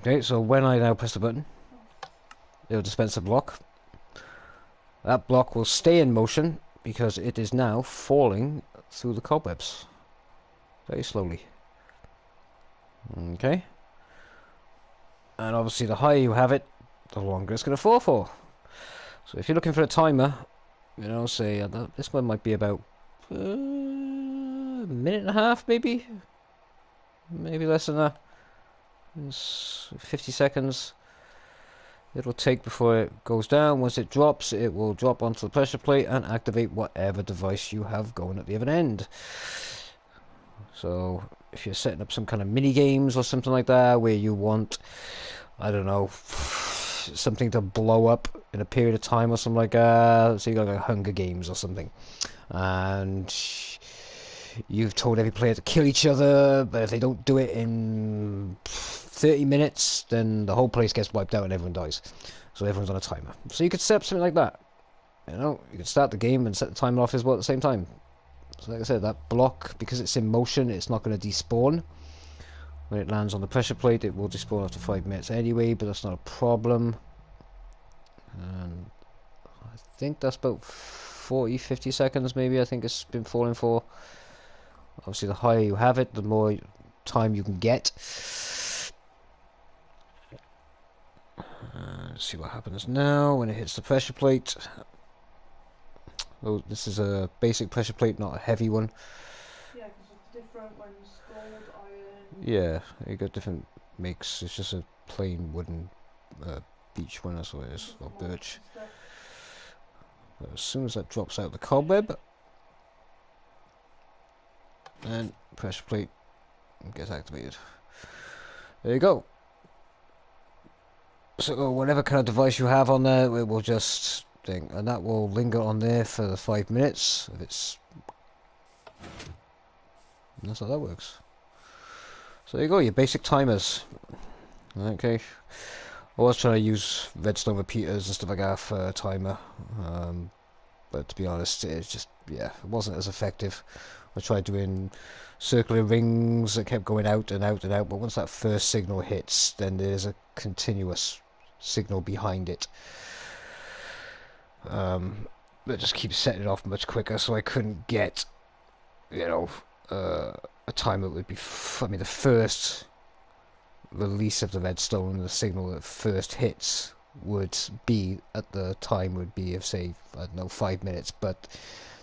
Okay, so when I now press the button, it'll dispense a block. That block will stay in motion because it is now falling through the cobwebs very slowly. Okay, and obviously the higher you have it, the longer it's going to fall for. So if you're looking for a timer, you know, say this one might be about a minute and a half, maybe less than that. It's 50 seconds. It'll take before it goes down. Once it drops, it will drop onto the pressure plate and activate whatever device you have going at the other end. So if you're setting up some kind of mini games or something like that where you want, I don't know, something to blow up in a period of time or something like that, so you got like Hunger Games or something, and you've told every player to kill each other, but if they don't do it in 30 minutes, then the whole place gets wiped out and everyone dies. So everyone's on a timer. So you could set up something like that. You know, you could start the game and set the timer off as well at the same time. So like I said, that block, because it's in motion, it's not going to despawn. When it lands on the pressure plate, it will despawn after 5 minutes anyway, but that's not a problem. And I think that's about 40-50 seconds maybe, I think it's been falling for. Obviously the higher you have it, the more time you can get. Let's see what happens now when it hits the pressure plate. Oh, this is a basic pressure plate, not a heavy one. Yeah, because it's different. One's gold, iron. Yeah, you got different makes. It's just a plain wooden beech one, that's what it is, or birch. But as soon as that drops out the cobweb, then pressure plate gets activated. There you go. So whatever kind of device you have on there, it will just thing, and that will linger on there for the 5 minutes. If it's, and that's how that works. So there you go, your basic timers. Okay. I was trying to use redstone repeaters and stuff like that for a timer, but to be honest, it's just, yeah, it wasn't as effective. I tried doing circular rings that kept going out and out and out, but once that first signal hits, then there's a continuous signal behind it. That just keeps setting it off much quicker, so I couldn't get, you know, a timer that would be, I mean, the first release of the redstone, the signal that first hits would be at the time would be of, say, I don't know, 5 minutes, but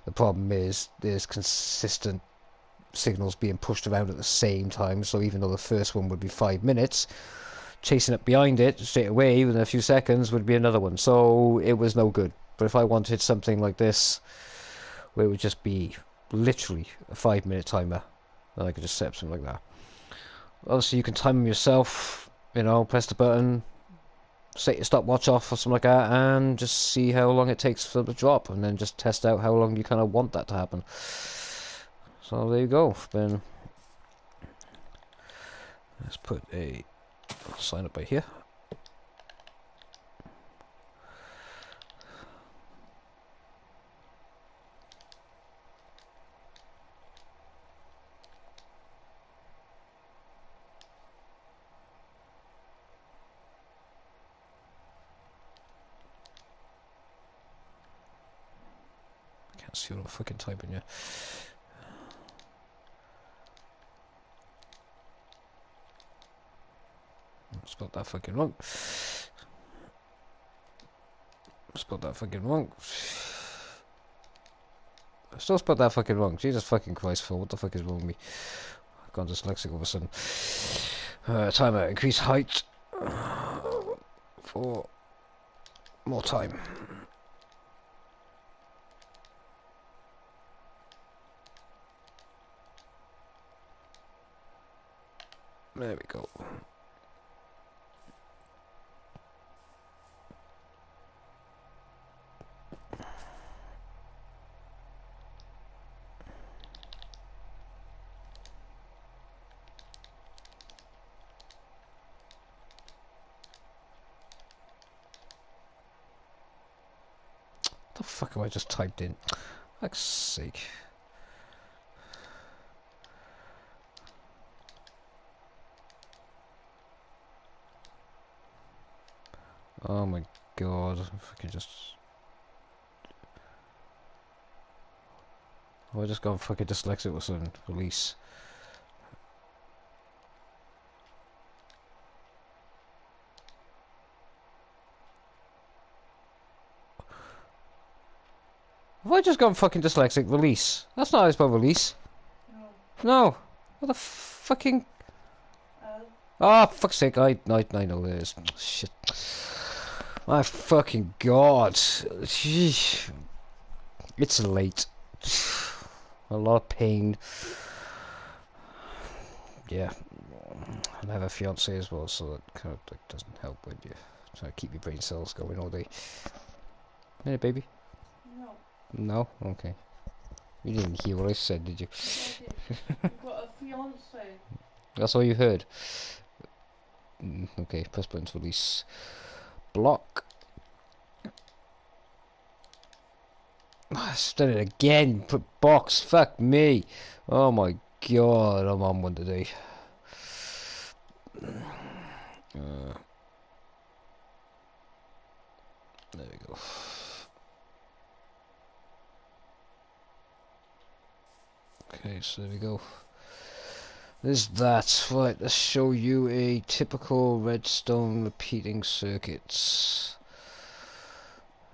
the problem is there's consistent signals being pushed around at the same time, so even though the first one would be 5 minutes, chasing it behind it straight away within a few seconds would be another one, so it was no good. But if I wanted something like this where it would just be literally a 5-minute timer, then I could just set up something like that. Obviously you can time them yourself, you know, press the button, set your stopwatch off or something like that, and just see how long it takes for the drop, and then just test out how long you kind of want that to happen. So there you go. Then let's put a sign up by here. I can't see what I'm fucking typing here. Spelled that fucking wrong. Spelled that fucking wrong. I still spelled that fucking wrong. Jesus fucking Christ, Phil. What the fuck is wrong with me? I've gone dyslexic all of a sudden. Timer. Increase height. For more time. There we go. fuck have I just typed in? Fuck's sake. Oh my god, if I can just... Oh, I just got fucking dyslexic with some release. Have I just gone fucking dyslexic? Release. That's not how I spell release. No. No. What the fucking... L. Oh, fuck's sake, I know this. Shit. My fucking god. Sheesh. It's late. A lot of pain. Yeah. And I have a fiance as well, so that kind of like, doesn't help with you. Trying to keep your brain cells going all day. Hey, baby. No. No? Okay. You didn't hear what I said, did you? Yes, I did. You've got a fiance. That's all you heard. Okay, press button to release. Block. I've done it again. Put box. Fuck me. Oh my god, I'm on one today. There we go. Okay, so there we go. There's that. Right, let's show you a typical redstone repeating circuit.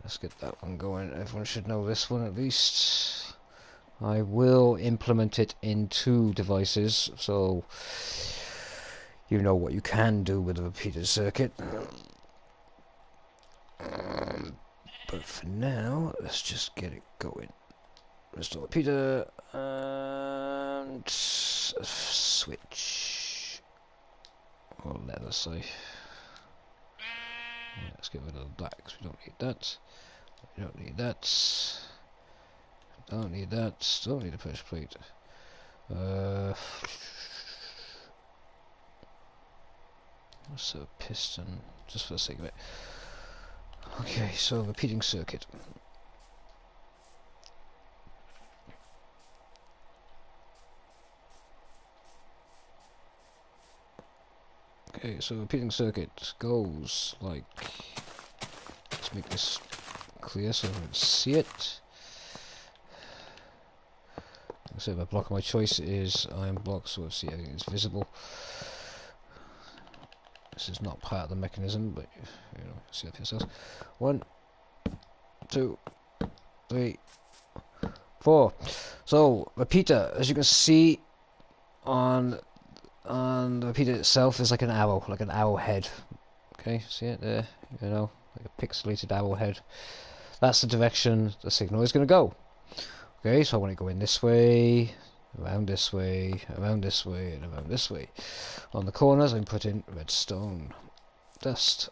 Let's get that one going. Everyone should know this one at least. I will implement it in 2 devices, so you know what you can do with a repeated circuit. But for now, let's just get it going. Restore repeater and switch. Or lever, say. Let's get rid of that because we don't need that. We don't need that. Don't need that. Don't need a push plate. What's a piston? Just for the sake of it. Okay, so repeating circuit. Okay, so repeating circuit goes like... Let's make this clear so I can see it. So my block of my choice is iron block, so see everything is visible. This is not part of the mechanism, but you know, see it for yourselves. 1, 2, 3, 4. So repeater, as you can see on the repeater itself, is like an arrow head. Okay, see it there? You know, like a pixelated arrow head. That's the direction the signal is going to go. Okay, so I want to go in this way, around this way, around this way, and around this way. On the corners, I'm putting redstone dust.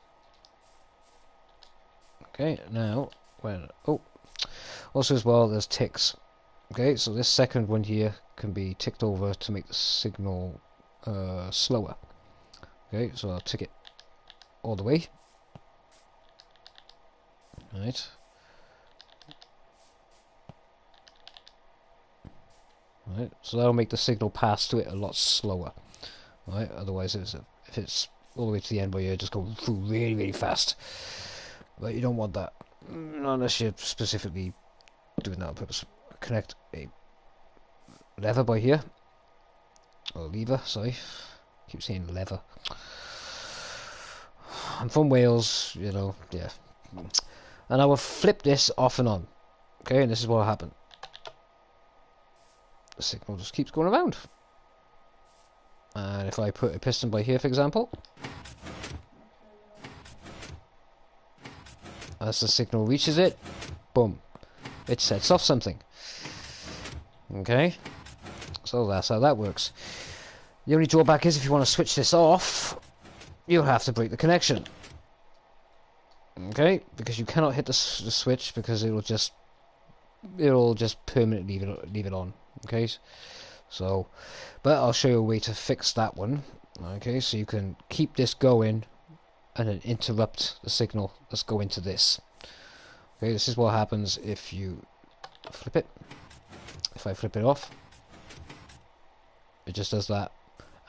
Okay, now when also as well, there's ticks. Okay, so this second one here can be ticked over to make the signal slower. Okay, so I'll tick it all the way. Right. Right, so that'll make the signal pass to it a lot slower. Right, otherwise if it's all the way to the end where you're just going through really, really fast. But you don't want that. Not unless you're specifically doing that on purpose. Connect a lever by here. Or lever, sorry. Keep saying lever. I'm from Wales, you know, yeah. And I will flip this off and on. Okay, and this is what will happen. The signal just keeps going around. And if I put a piston by here, for example, as the signal reaches it, boom, it sets off something. Okay, so that's how that works. The only drawback is if you want to switch this off, you'll have to break the connection. Okay, because you cannot hit the switch because it'll just permanently leave it on. Okay, so, but I'll show you a way to fix that one. Okay, so you can keep this going and then interrupt the signal that's going to this. Okay, this is what happens if you flip it. If I flip it off, it just does that,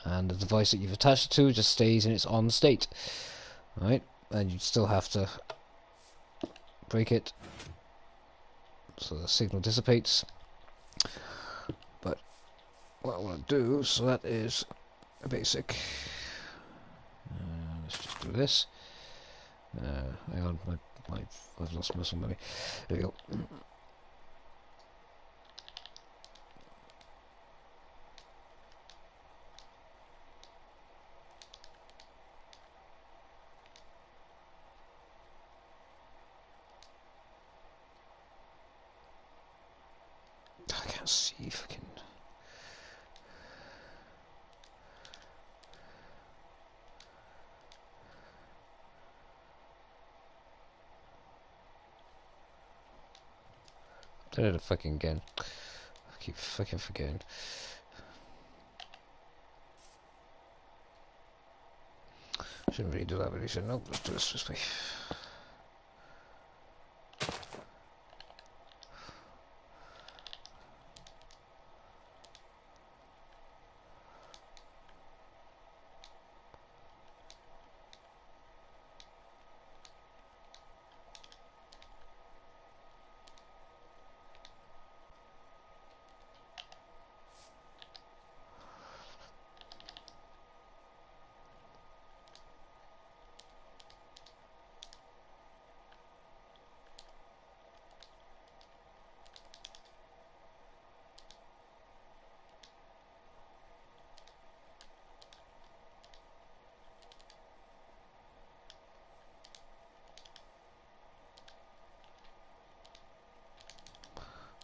and the device that you've attached it to just stays in its on state. Right, and you still have to break it so the signal dissipates. But what I want to do, so that is a basic. Let's just do this. Hang on, I've lost muscle memory. There we go. I can't see if I can. Did it fucking again. I keep fucking forgetting. Shouldn't really do that, but he said, nope, let's do this way.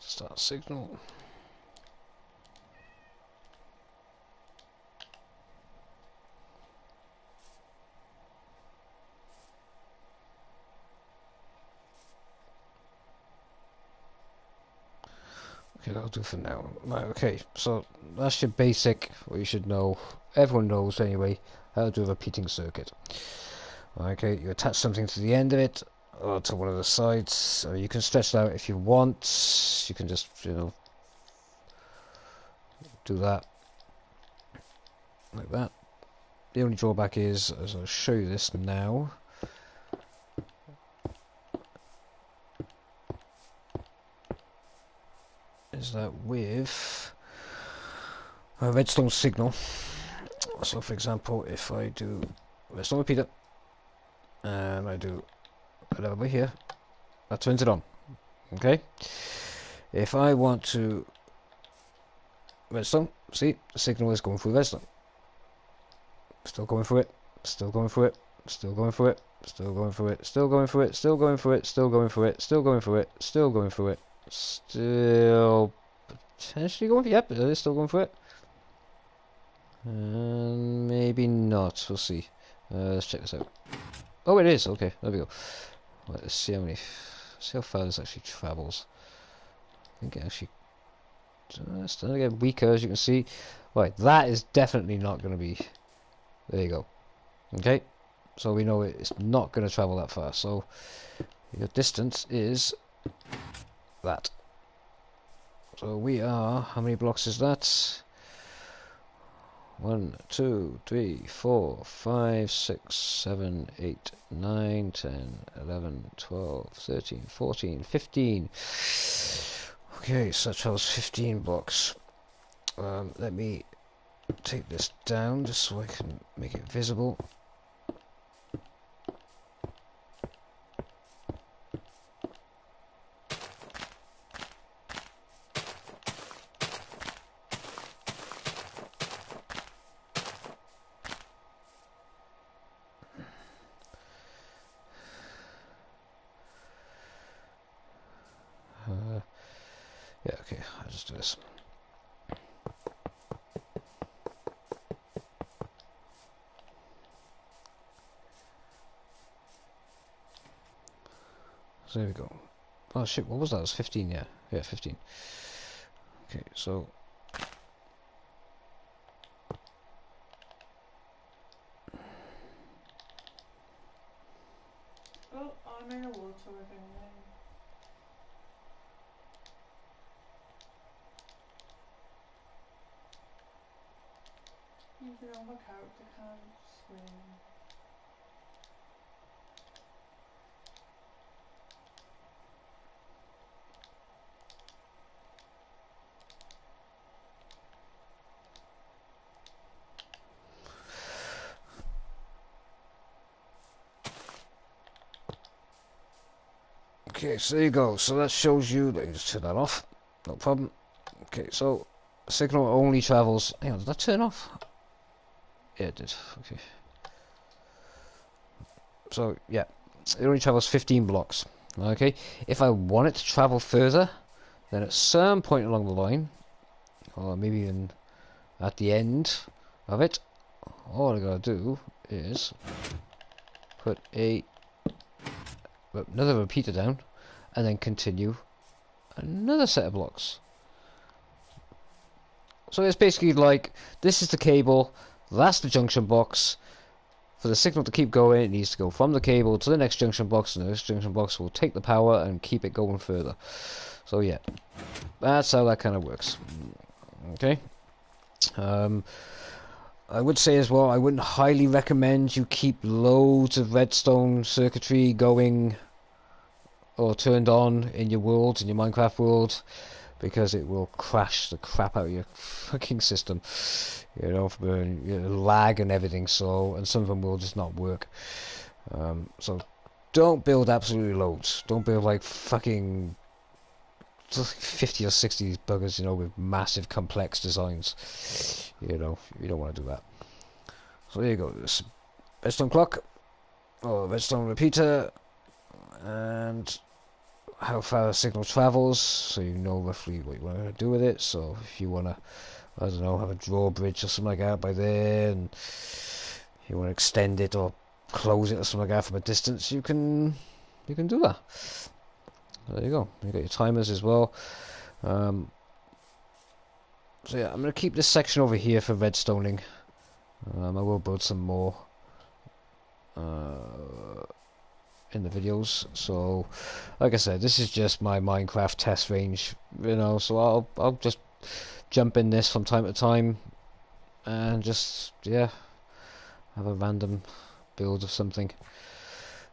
Start signal. Okay, that'll do for now. Right, okay, so that's your basic, what you should know. Everyone knows anyway, how to do a repeating circuit. Okay, you attach something to the end of it, or to one of the sides. You can stretch it out if you want. You can just, do that. Like that. The only drawback is, as I'll show you this now, is that with a redstone signal. So for example, if I do redstone repeater, and I do it over here, that turns it on. Okay? If I want to redstone, see, the signal is going through redstone. Still going through it, still going through it, still going through it, still going through it, still going through it, still going through it, still going through it, still going through it, still going through it, still potentially going through it. Yep, it is still going through it. And maybe not, we'll see. Let's check this out. Oh, it is, okay, there we go. Let's see how far this actually travels. I think it actually, it's starting to get weaker, as you can see. Right, that is definitely not going to be, there you go. Okay, so we know it's not going to travel that far, so your distance is that. So we are, how many blocks is that? 1, 2, 3, 4, 5, 6, 7, 8, 9, 10, 11, 12, 13, 14, 15. Okay, so that travels 15 blocks. Let me take this down just so I can make it visible. Yeah, okay, I'll just do this. So there we go. Oh shit, what was that? It was 15, yeah. Yeah, 15. Okay, so... Oh, I'm in the water again. Even though my character can't swim. Okay, so there you go. So that shows you. Let me just turn that off. No problem. Okay, so signal only travels. Hang on, did that turn off? Yeah, it did. Okay. So yeah, it only travels 15 blocks. Okay, if I want it to travel further, then at some point along the line, or maybe even at the end of it, all I gotta do is put another repeater down, and then continue another set of blocks. So it's basically like, this is the cable, that's the junction box. For the signal to keep going, it needs to go from the cable to the next junction box, and the next junction box will take the power and keep it going further. So yeah, that's how that kind of works. Okay. I would say as well, I wouldn't highly recommend you keep loads of redstone circuitry going or turned on in your world, in your Minecraft world, because it will crash the crap out of your fucking system, you know, for lag and everything. So, and some of them will just not work. So don't build absolutely loads. Don't build like fucking 50 or 60 buggers, you know, with massive complex designs. You know, you don't want to do that. So there you go. This redstone clock or redstone repeater, and how far the signal travels, so you know roughly what you want to do with it. So if you want to, I don't know, have a drawbridge or something like that by there, and you want to extend it or close it or something like that from a distance, you can do that. So there you go. You got your timers as well. So yeah, I'm gonna keep this section over here for redstoning. I will build some more in the videos. So like I said, this is just my Minecraft test range, you know, so I'll just jump in this from time to time and just, yeah, have a random build of something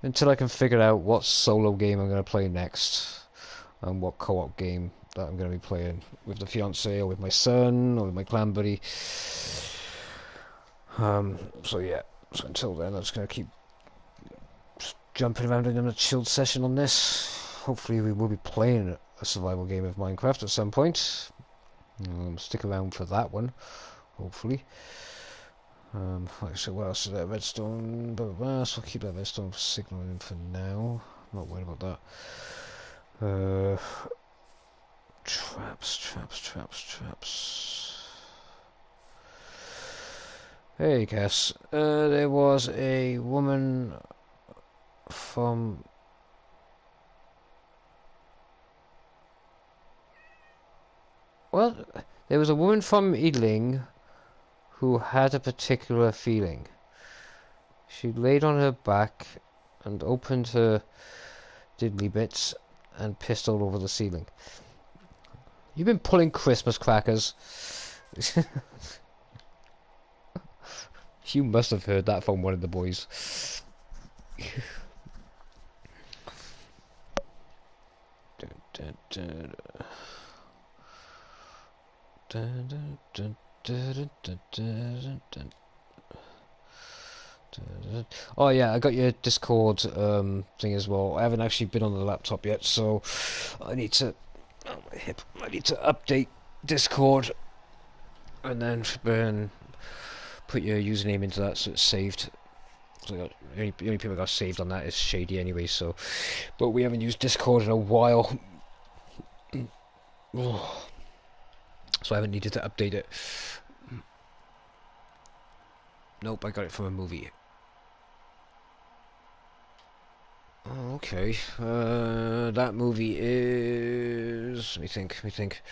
until I can figure out what solo game I'm going to play next and what co-op game that I'm going to be playing with the fiance or with my son or with my clan buddy. So yeah, so until then I'm just going to keep jumping around in a chilled session on this. Hopefully we will be playing a survival game of Minecraft at some point. Stick around for that one, hopefully. Like I said, what else is that? Redstone, blah, blah, blah. So I'll keep that redstone signaling for now. I'm not worried about that. Traps. Hey, Cass. There was a woman from... Well, there was a woman from Ealing who had a particular feeling. She laid on her back and opened her diddly bits and pissed all over the ceiling. You've been pulling Christmas crackers. You must have heard that from one of the boys. Oh yeah, I got your Discord thing as well. I haven't actually been on the laptop yet, so I need to update Discord and then put your username into that so it's saved. So the only people I got saved on that is Shady anyway. So, but we haven't used Discord in a while, so I haven't needed to update it. Nope, I got it from a movie. Okay, that movie is... Let me think.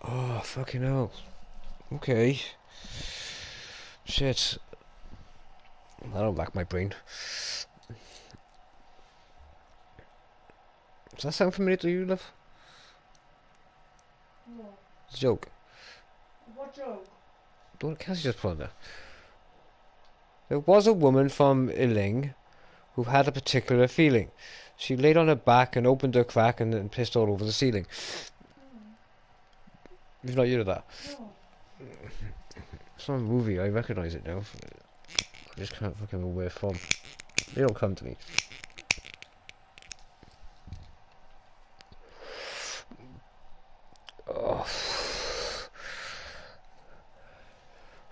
Oh, fucking hell. Okay. Shit. I don't rack my brain. Does that sound familiar to you, love? What? It's a joke. What joke? What Cassie just put on there? There was a woman from Iling who had a particular feeling. She laid on her back and opened her crack and then pissed all over the ceiling. Hmm. You've not heard of that? No. It's not a movie, I recognise it now. I just can't fucking remember where it's from. They don't come to me. Oh.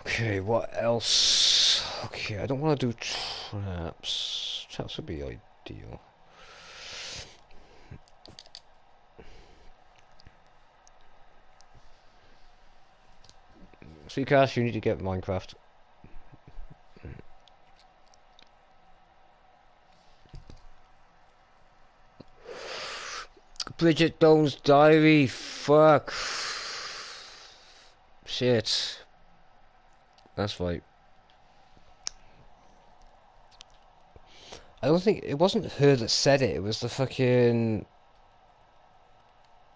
Okay, what else? Okay, I don't want to do traps. Traps would be ideal. Sweetcast, you need to get Minecraft. Bridget Jones' Diary. Fuck. Shit. That's right. I don't think it wasn't her that said it. It was the fucking.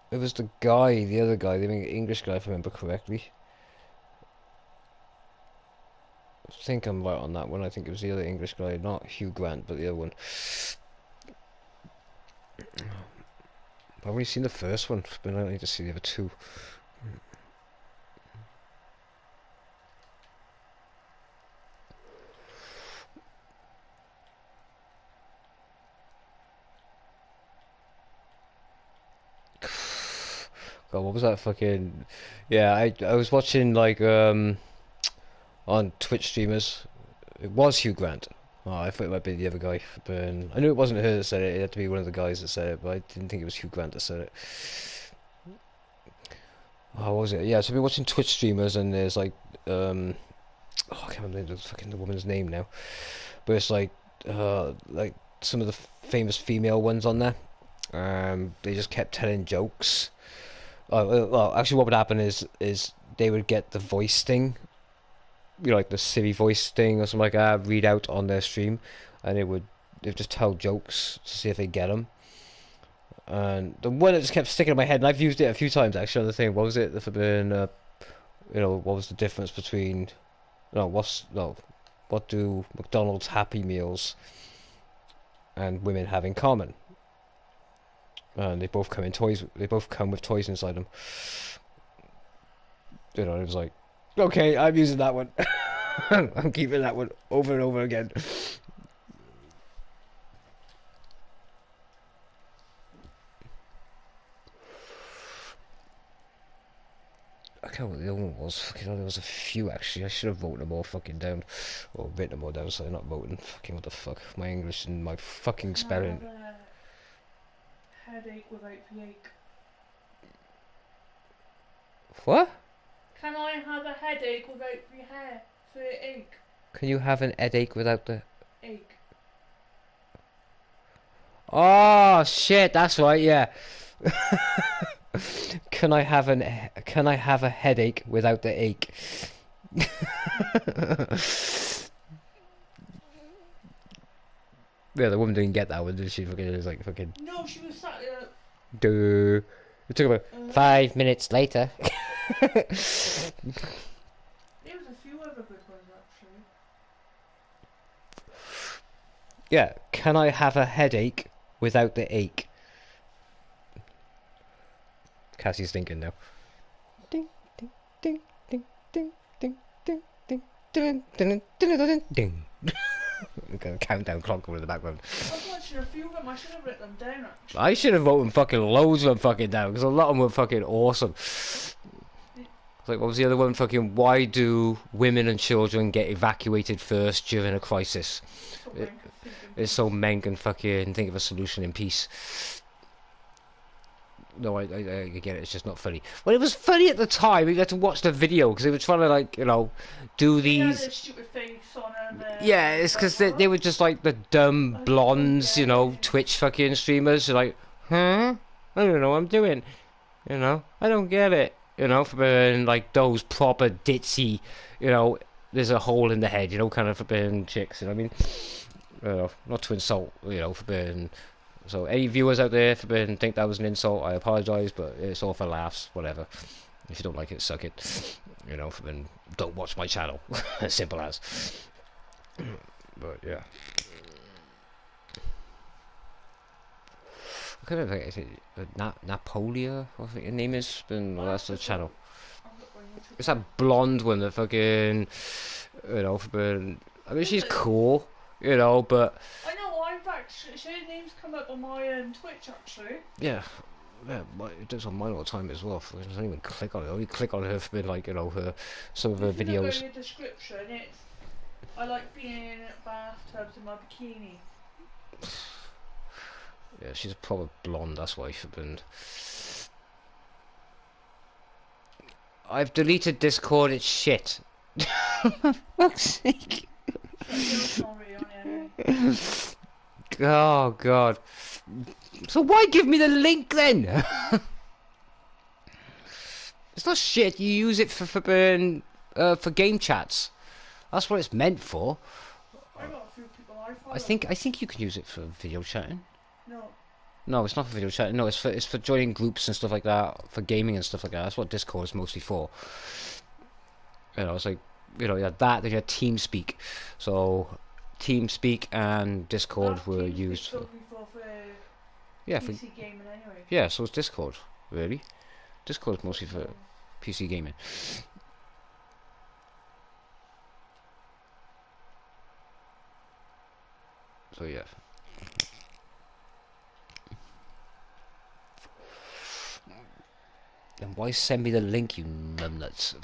It was the guy, the other guy, the English guy, if I remember correctly. I think I'm right on that one. I think it was the other English guy, not Hugh Grant, but the other one. I've only seen the first one, but I need to see the other two. God, what was that fucking? Yeah, I was watching like on Twitch streamers. It was Hugh Grant. Oh, I thought it might be the other guy. But I knew it wasn't her that said it. It had to be one of the guys that said it, but I didn't think it was Hugh Grant that said it. Oh, what was it? Yeah, so I've been watching Twitch streamers, and there's like oh, I can't remember the woman's name now, but it's like some of the famous female ones on there. They just kept telling jokes. Well, actually, what would happen is they would get the voice thing, you know, like the Siri voice thing or something like that, read out on their stream, and they'd just tell jokes to see if they get them. And the one that just kept sticking in my head, and I've used it a few times actually on the thing. What was it? The forbidden, you know, what was the difference between? No, what do McDonald's Happy Meals and women have in common? And they both come in toys. They both come with toys inside them. You know, it was like, okay, I'm using that one. I'm keeping that one over and over again. I can't remember what the other one was. Fucking hell, there was a few actually. I should have voted them all fucking down. Or written them all down, so I'm not voting. Fucking what the fuck. My English and my fucking spelling. Headache without the ache. What? Can I have a headache without the hair? The ache. Can you have an headache without the... Ache. Oh, shit, that's right, yeah. Can I have a headache without the ache? Yeah, the woman didn't get that one, did she? Fucking, it was like fucking. No, she was sat there. Duh. It took about 5 minutes later. There was a few other good ones actually. Yeah, can I have a headache without the ache? Cassie's thinking now. Ding ding ding ding ding ding ding ding ding ding ding ding. Got a countdown clock over in the background. I was watching a few of them. I should have written them down actually. I should have voted fucking loads of them fucking down because a lot of them were fucking awesome. It's like, what was the other one? Fucking, why do women and children get evacuated first during a crisis? It's so men can fucking think of a solution in peace. No, I get it. It's just not funny. Well, it was funny at the time. You had to watch the video because they were trying to, like, you know, do these. He had a stupid face on her. Yeah, it's because they were just like the dumb blondes, you know, Twitch fucking streamers. They're like, huh? I don't know what I'm doing. You know, I don't get it. You know, for being like those proper ditzy, you know, there's a hole in the head, you know, kind of for being chicks. You know what I mean? Not to insult, you know, for being So any viewers out there forbidden think that was an insult, I apologise, but it's all for laughs, whatever. If you don't like it, suck it. You know, forbidden, don't watch my channel. As simple as. But yeah. I kind of think is it Napolia, I think her name is, well, that's the channel. It's that blonde one that fucking, you know, forbidden. I mean, she's cool, you know, but I know, I'm back. Her name's come up on my Twitch actually. yeah, yeah, it does on mine all the time as well. I don't even click on it. I only click on her for like, you know, her some of her If you videos. look at the description, it's I like being in bathtubs in my bikini. Yeah, she's a proper blonde. That's why she's been. I've deleted Discord. It's shit. Fuck's sake. Oh god. So why give me the link then? It's not shit. You use it for game chats. That's what it's meant for. I got a few people I follow. I think you can use it for video chatting. No. No, it's not for video chatting. No, it's for joining groups and stuff like that, for gaming and stuff like that. That's what Discord is mostly for. You know, it's like, you know, you had that, then you had TeamSpeak. So TeamSpeak and Discord were used for yeah, for PC gaming anyway. yeah. So it's Discord, really. Discord's mostly for PC gaming. So yeah. Then why send me the link, you numbnuts?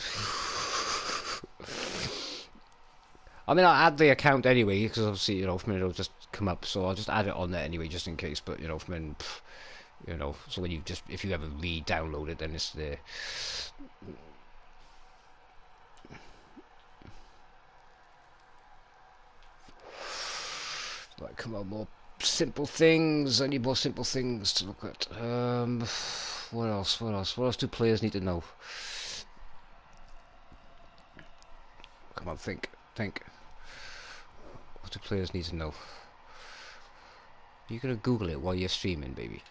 I mean, I'll add the account anyway, because obviously, you know, from it'll just come up, so I'll just add it on there anyway, just in case. But you know, from you know, so when you just, if you ever re-download it, then it's there. Right, come on, more simple things. I need more simple things to look at. What else? What else? What else do players need to know? Come on, think. What do players need to know? You're gonna Google it while you're streaming, baby.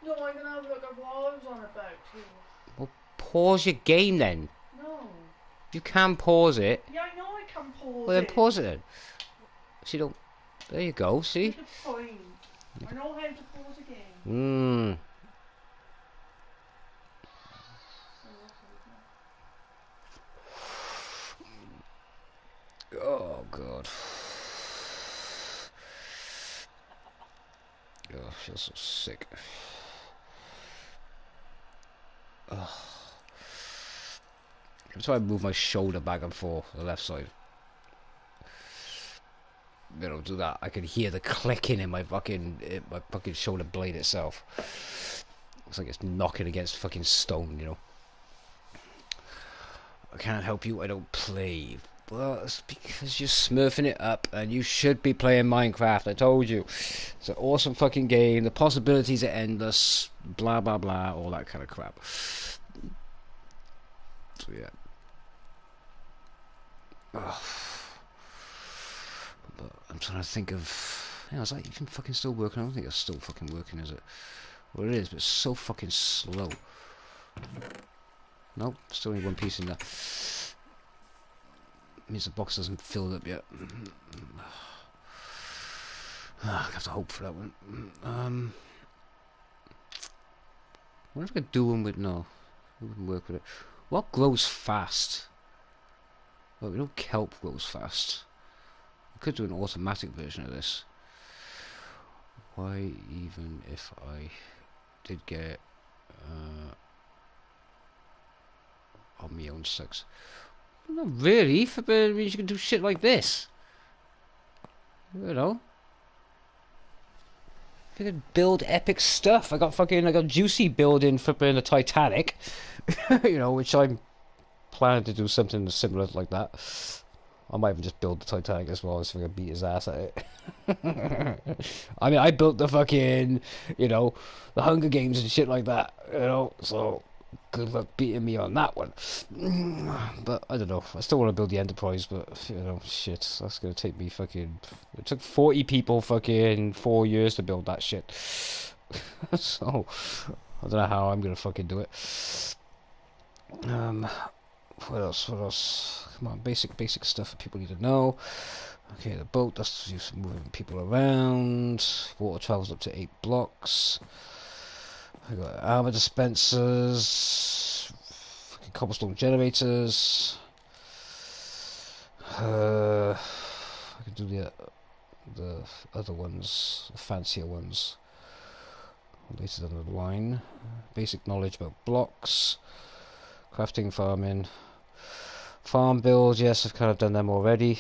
No, I'm gonna have a look at what I was on about too. Well, pause your game then. No. You can pause it. Yeah, I know I can pause Well, then it. pause it then. So you don't. There you go. See. That's the point. I know how to pause a game. Oh god. Oh, I feel so sick. Oh. Every time I move my shoulder back and forth, the left side. You know, do that. I can hear the clicking in my fucking shoulder blade itself. It's like it's knocking against fucking stone, you know. I can't help you. I don't play. Well, it's because you're smurfing it up, and you should be playing Minecraft. I told you. It's an awesome fucking game. The possibilities are endless. Blah blah blah. All that kind of crap. So yeah. Oh. But I'm trying to think of. You know, is that even fucking still working? I don't think it's still fucking working, is it? Well, it is, but it's so fucking slow. Nope, still only one piece in there. Means the box hasn't filled up yet. I have to hope for that one. What if I could do one with no? It wouldn't work with it. What grows fast? Well, we know kelp grows fast. I could do an automatic version of this. Why even if I did get on my own sex? Not really. I mean, you can do shit like this. You know. You can build epic stuff. I got Juicy building flipping the Titanic. You know, which I'm planning to do something similar like that. I might even just build the Titanic as well, so I can beat his ass at it. I mean, I built the fucking, you know, the Hunger Games and shit like that, you know, so Good luck beating me on that one. But I don't know. I still want to build the Enterprise, but you know, shit. That's gonna take me fucking. It took 40 people fucking 4 years to build that shit. So I don't know how I'm gonna fucking do it. What else? What else? Come on, basic stuff that people need to know. Okay, the boat. That's used for moving people around. Water travels up to 8 blocks. I got armor dispensers, fucking cobblestone generators. I can do the other ones, the fancier ones later down the line. Basic knowledge about blocks, crafting, farming, farm builds. Yes, I've kind of done them already.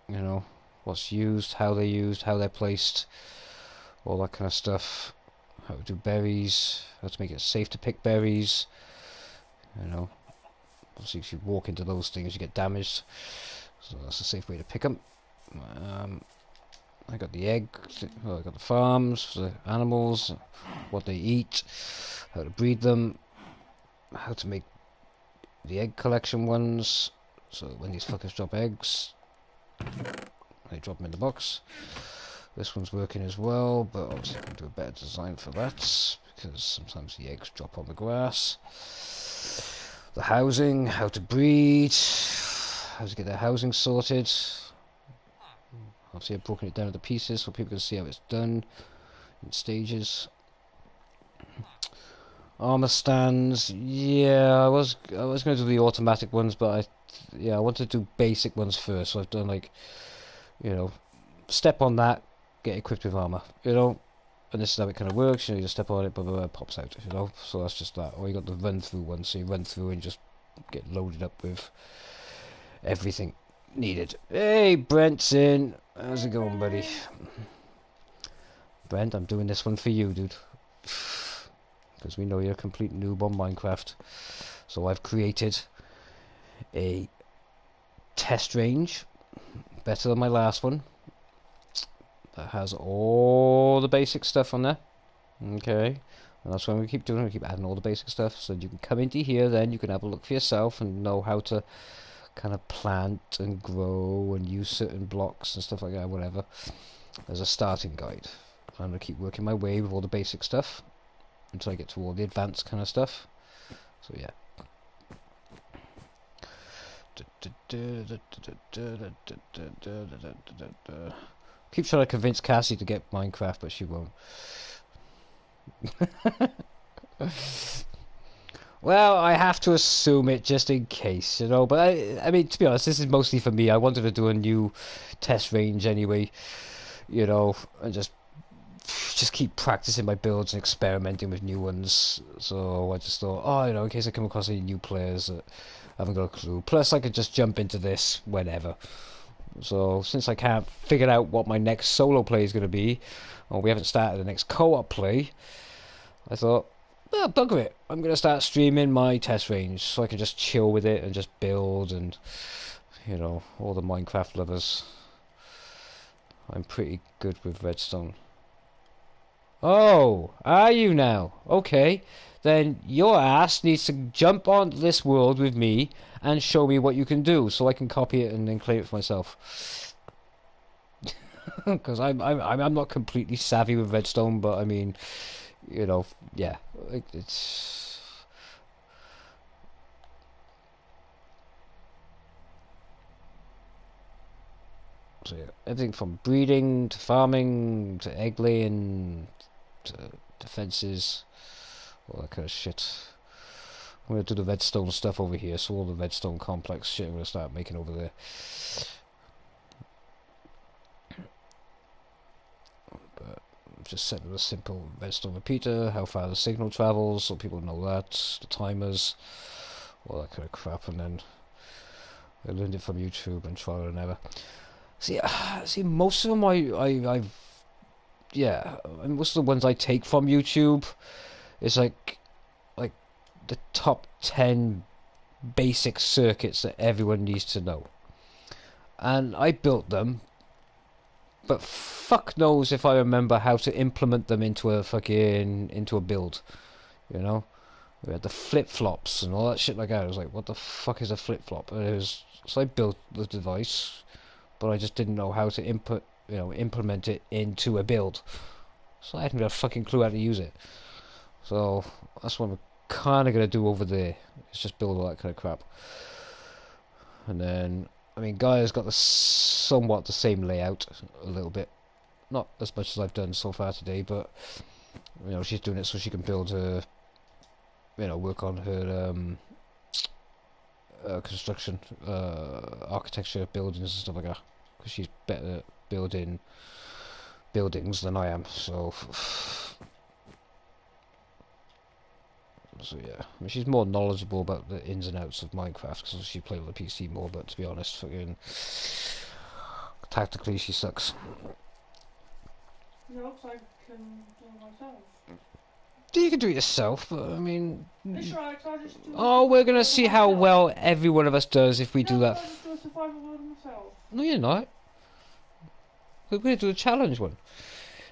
You know, what's used, how they're placed, all that kind of stuff. How to do berries, how to make it safe to pick berries. You know, obviously if you walk into those things you get damaged, so that's a safe way to pick them. I got the eggs, I got the farms, the animals, what they eat, how to breed them, how to make the egg collection ones, so when these fuckers drop eggs, they drop them in the box. This one's working as well, but obviously I can do a better design for that, because sometimes the eggs drop on the grass. The housing, how to breed, how to get their housing sorted. Obviously I've broken it down into pieces so people can see how it's done in stages. Armor stands, yeah, I was going to do the automatic ones, but I wanted to do basic ones first, so I've done like, you know, step on that, get equipped with armor, you know, and this is how it kind of works. You know, you just step on it, it pops out, you know. So that's just that. Or you got the run through one, so you run through and just get loaded up with everything needed. Hey, Brent's in. How's it going, buddy? Brent, I'm doing this one for you, dude, because we know you're a complete noob on Minecraft. So I've created a test range, better than my last one, that has all the basic stuff on there. Okay, and that's what we keep doing. We keep adding all the basic stuff, so you can come into here, then you can have a look for yourself and know how to kind of plant and grow and use certain blocks and stuff like that, whatever. There's a starting guide. I'm going to keep working my way with all the basic stuff until I get to all the advanced kind of stuff. So yeah. Keep trying to convince Cassie to get Minecraft, but she won't. Well, I have to assume it just in case, you know. But I mean, to be honest, this is mostly for me. I wanted to do a new test range anyway, you know, and just keep practicing my builds and experimenting with new ones. So I just thought, oh, you know, in case I come across any new players that haven't got a clue. Plus, I could just jump into this whenever. So since I can't figure out what my next solo play is going to be, or we haven't started the next co-op play, I thought, well, bugger it. I'm going to start streaming my test range so I can just chill with it and just build and, you know, all the Minecraft lovers. I'm pretty good with redstone. Oh, are you now? Okay. Then your ass needs to jump onto this world with me and show me what you can do so I can copy it and then claim it for myself. Because I'm not completely savvy with redstone, but I mean, you know, yeah, it's... So yeah, everything from breeding to farming to egg laying to defenses, all that kind of shit. I'm going to do the redstone stuff over here, so all the redstone complex shit I'm going to start making over there. But I've just set a simple redstone repeater, how far the signal travels, so people know that, the timers, all that kind of crap, and then I learned it from YouTube and trial and error. See, most of them I've yeah, and most of the ones I take from YouTube is like the top 10 basic circuits that everyone needs to know, and I built them, but fuck knows if I remember how to implement them into a build, you know. We had the flip-flops and all that shit like that. I was like, what the fuck is a flip-flop? And it was, so I built the device, but I just didn't know how to implement it into a build. So I hadn't got a fucking clue how to use it. So that's what I'm kind of going to do over there. It's just build all that kind of crap. And then, I mean, Gaia's got somewhat the same layout, a little bit. Not as much as I've done so far today, but, she's doing it so she can build her, work on her construction, architecture, buildings and stuff like that. Because she's better at building buildings than I am, so yeah, I mean, she's more knowledgeable about the ins and outs of Minecraft because she played on the PC more. But to be honest, fucking tactically, she sucks. No, because I can do it myself. You can do it yourself, but I mean, It's right, I just do. oh, we're gonna see how well every one of us does if we do that. I just do a survival world myself. No, you're not. We're gonna do a challenge one.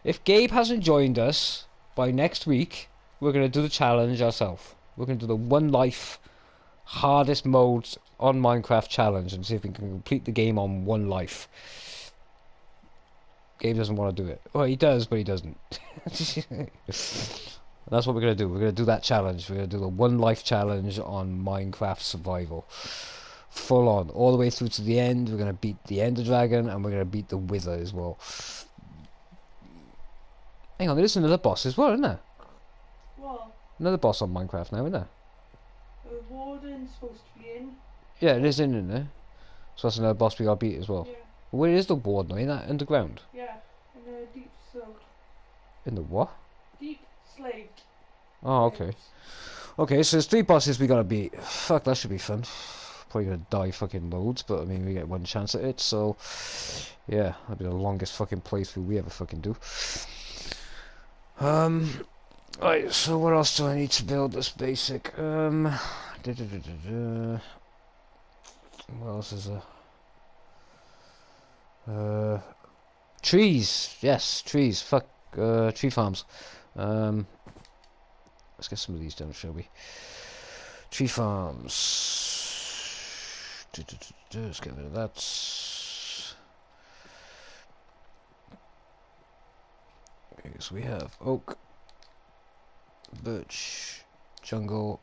If Gabe hasn't joined us by next week, we're gonna do the challenge ourselves. We're gonna do the one life hardest modes on Minecraft challenge and see if we can complete the game on one life. Gabe doesn't want to do it. Well, he does, but he doesn't. That's what we're going to do. We're going to do that challenge. We're going to do the one life challenge on Minecraft survival. Full on. All the way through to the end. We're going to beat the Ender Dragon and we're going to beat the Wither as well. Hang on, there's another boss as well, isn't there? What? Another boss on Minecraft now, isn't there? The warden's supposed to be in. Yeah, it is in there. So that's another boss we got to beat as well. Yeah. Where is the warden? In that underground? Yeah, in the deep slope. In the what? Deep slave. Oh, okay. Okay, so there's 3 bosses we gotta beat. Fuck, that should be fun. Probably gonna die fucking loads, but I mean, we get one chance at it, so yeah, that'll be the longest fucking playthrough we ever fucking do. Right, so what else do I need to build this basic? What else is there? Trees! Yes, trees. Fuck, tree farms. Let's get some of these done, shall we? Tree farms. Let's get rid of that. Okay, so we have oak, birch, jungle,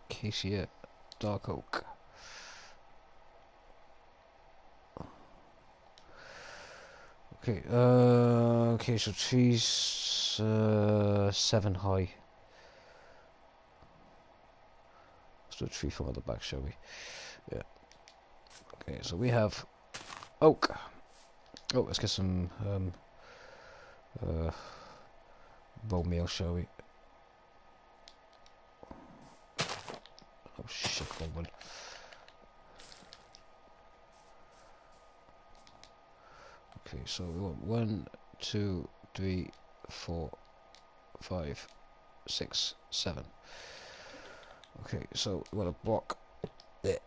acacia, dark oak. Okay, okay, so trees 7 high. Let's do a tree farm at the back, shall we? Yeah. Okay, so we have oak. Oh, let's get some bone meal, shall we? Oh shit, hold on. Okay, so we want 1, 2, 3, 4, 5, 6, 7. Okay, so we want a block there.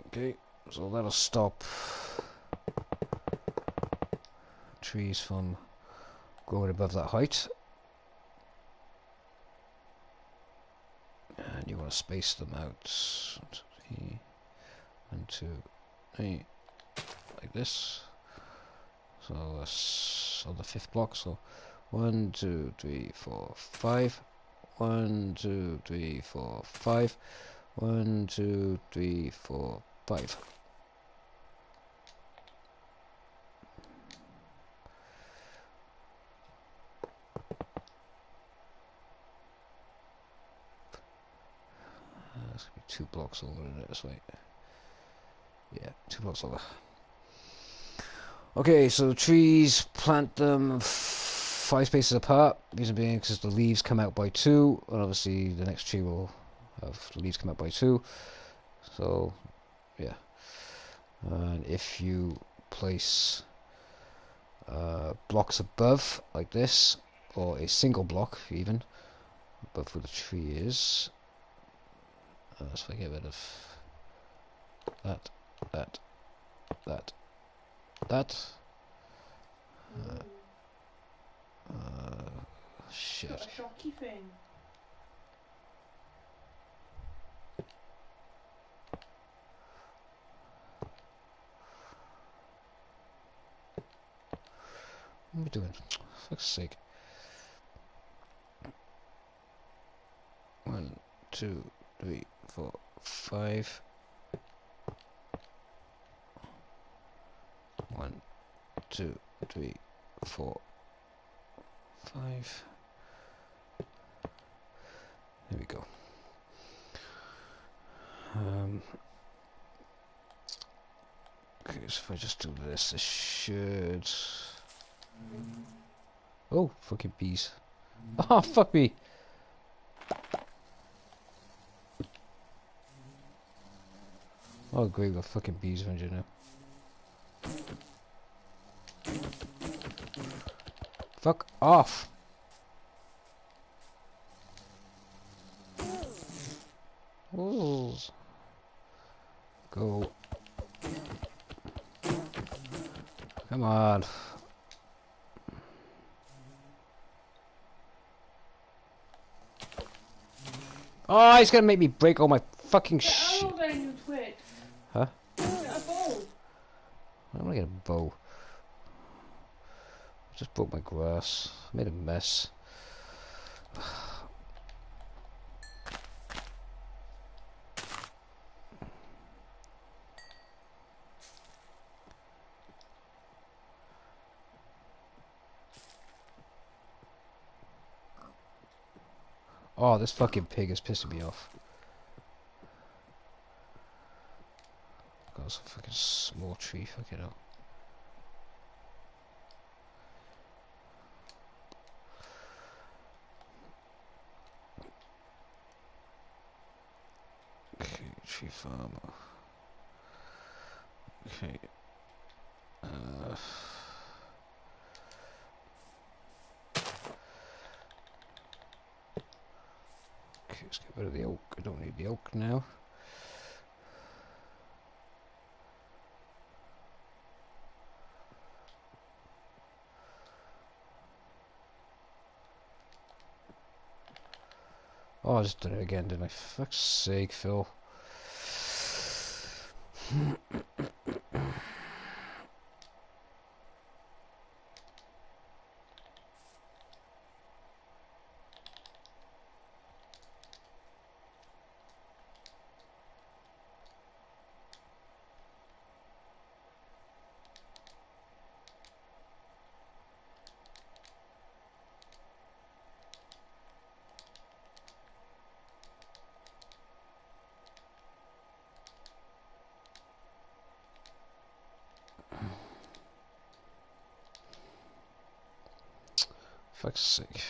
Okay, so that'll stop trees from growing above that height. And you want to space them out. 1, 2, 3, like this. So that's on the 5th block. So 1, 2, 3, 4, 5. 1, 2, 3, 4, 5. 1, 2, 3, 4, 5. That's gonna be 2 blocks over in this way. Yeah, 2 blocks over. Okay, so trees, plant them 5 spaces apart. Reason being because the leaves come out by 2, and obviously the next tree will have the leaves come out by 2. So, yeah. And if you place blocks above, like this, or a single block even, above where the tree is, let's get rid of that, that, that, that. It's got shit. a shocky thing. What am I doing? Fuck's sake. 1, 2, 3, 4, 5. 1, 2, 3, 4, 5. There we go. Okay, so if I just do this, should. Oh, fucking bees. Oh, fuck me. Oh, great, we've got fucking bees around you now. Fuck off. Oh. Go. Come on. Oh, he's gonna make me break all my fucking shit. Get down, you twit. Huh? Get a bowl. I'm gonna get a bow. I just broke my grass. I made a mess. Oh, this fucking pig is pissing me off. Got some fucking small tree, fucking hell. Okay, tree farm. Okay. Okay, let's get rid of the oak. I don't need the oak now. Oh, I just did it again, didn't I? Fuck's sake, Phil. Fuck's sake.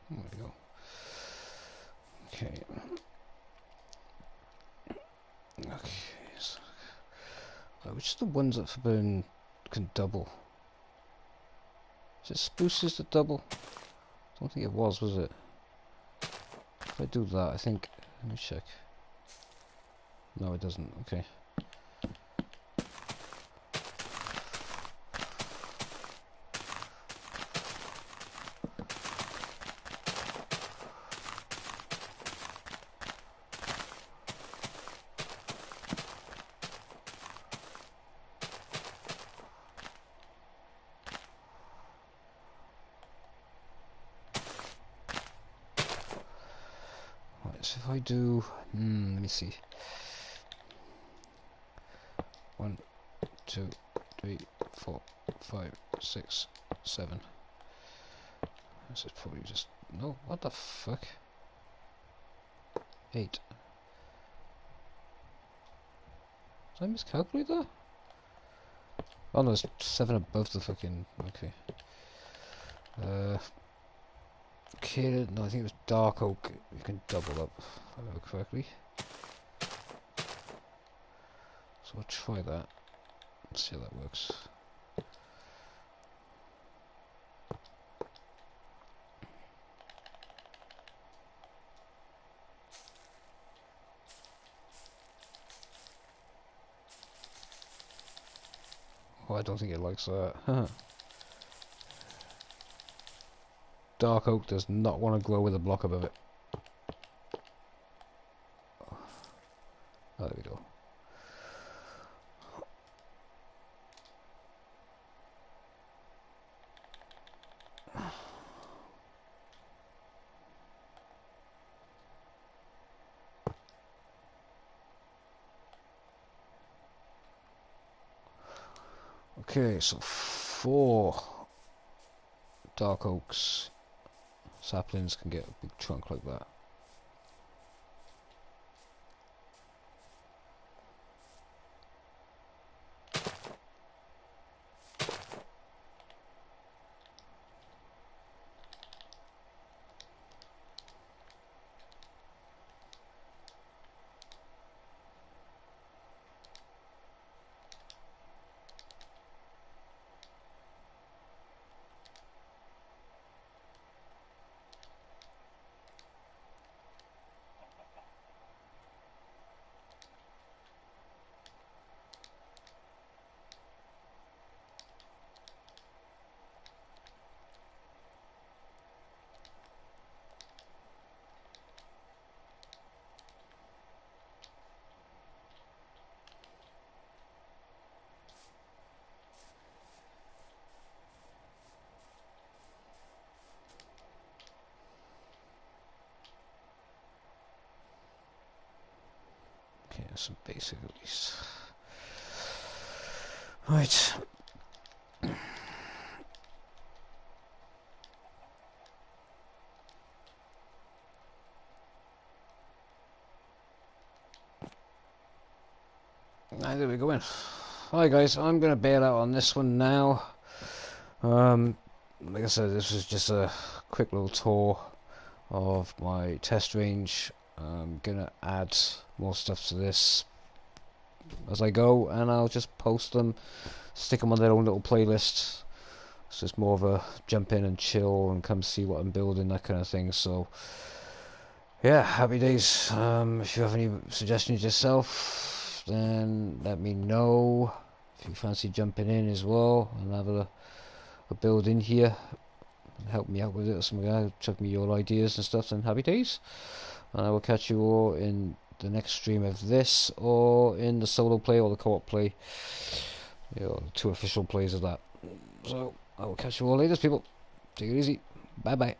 There we go. Okay. Okay. So, which are the ones that have been can double? Is it spruces that double? I don't think it was it? If I do that, I think. Let me check. No, it doesn't. Okay. if I do... let me see. 1, 2, 3, 4, 5, 6, 7. This is probably just... No, what the fuck? 8. Did I miscalculate that? Oh no, there's 7 above the fucking... Okay. Okay, no, I think it was dark oak. You can double up, if I remember correctly. So I'll try that. Let's see how that works. Oh, I don't think it likes that. Dark oak does not want to grow with a block above it. Oh, there we go. Okay, so 4 dark oaks saplings can get a big trunk like that. Okay, some basic at least. Right. Right, there we go in. Hi guys, I'm gonna bail out on this one now. Like I said, this was just a quick little tour of my test range. I'm gonna add more stuff to this as I go, and I'll just post them, stick them on their own little playlist. It's just more of a jump in and chill and come see what I'm building, that kind of thing. So yeah, happy days. If you have any suggestions yourself, then let me know. If you fancy jumping in as well and have a build in here, help me out with it or something like that, chuck me your ideas and stuff, then happy days. And I will catch you all in the next stream of this, or in the solo play or the co-op play. You know, 2 official plays of that. So I will catch you all later, people. Take it easy. Bye bye.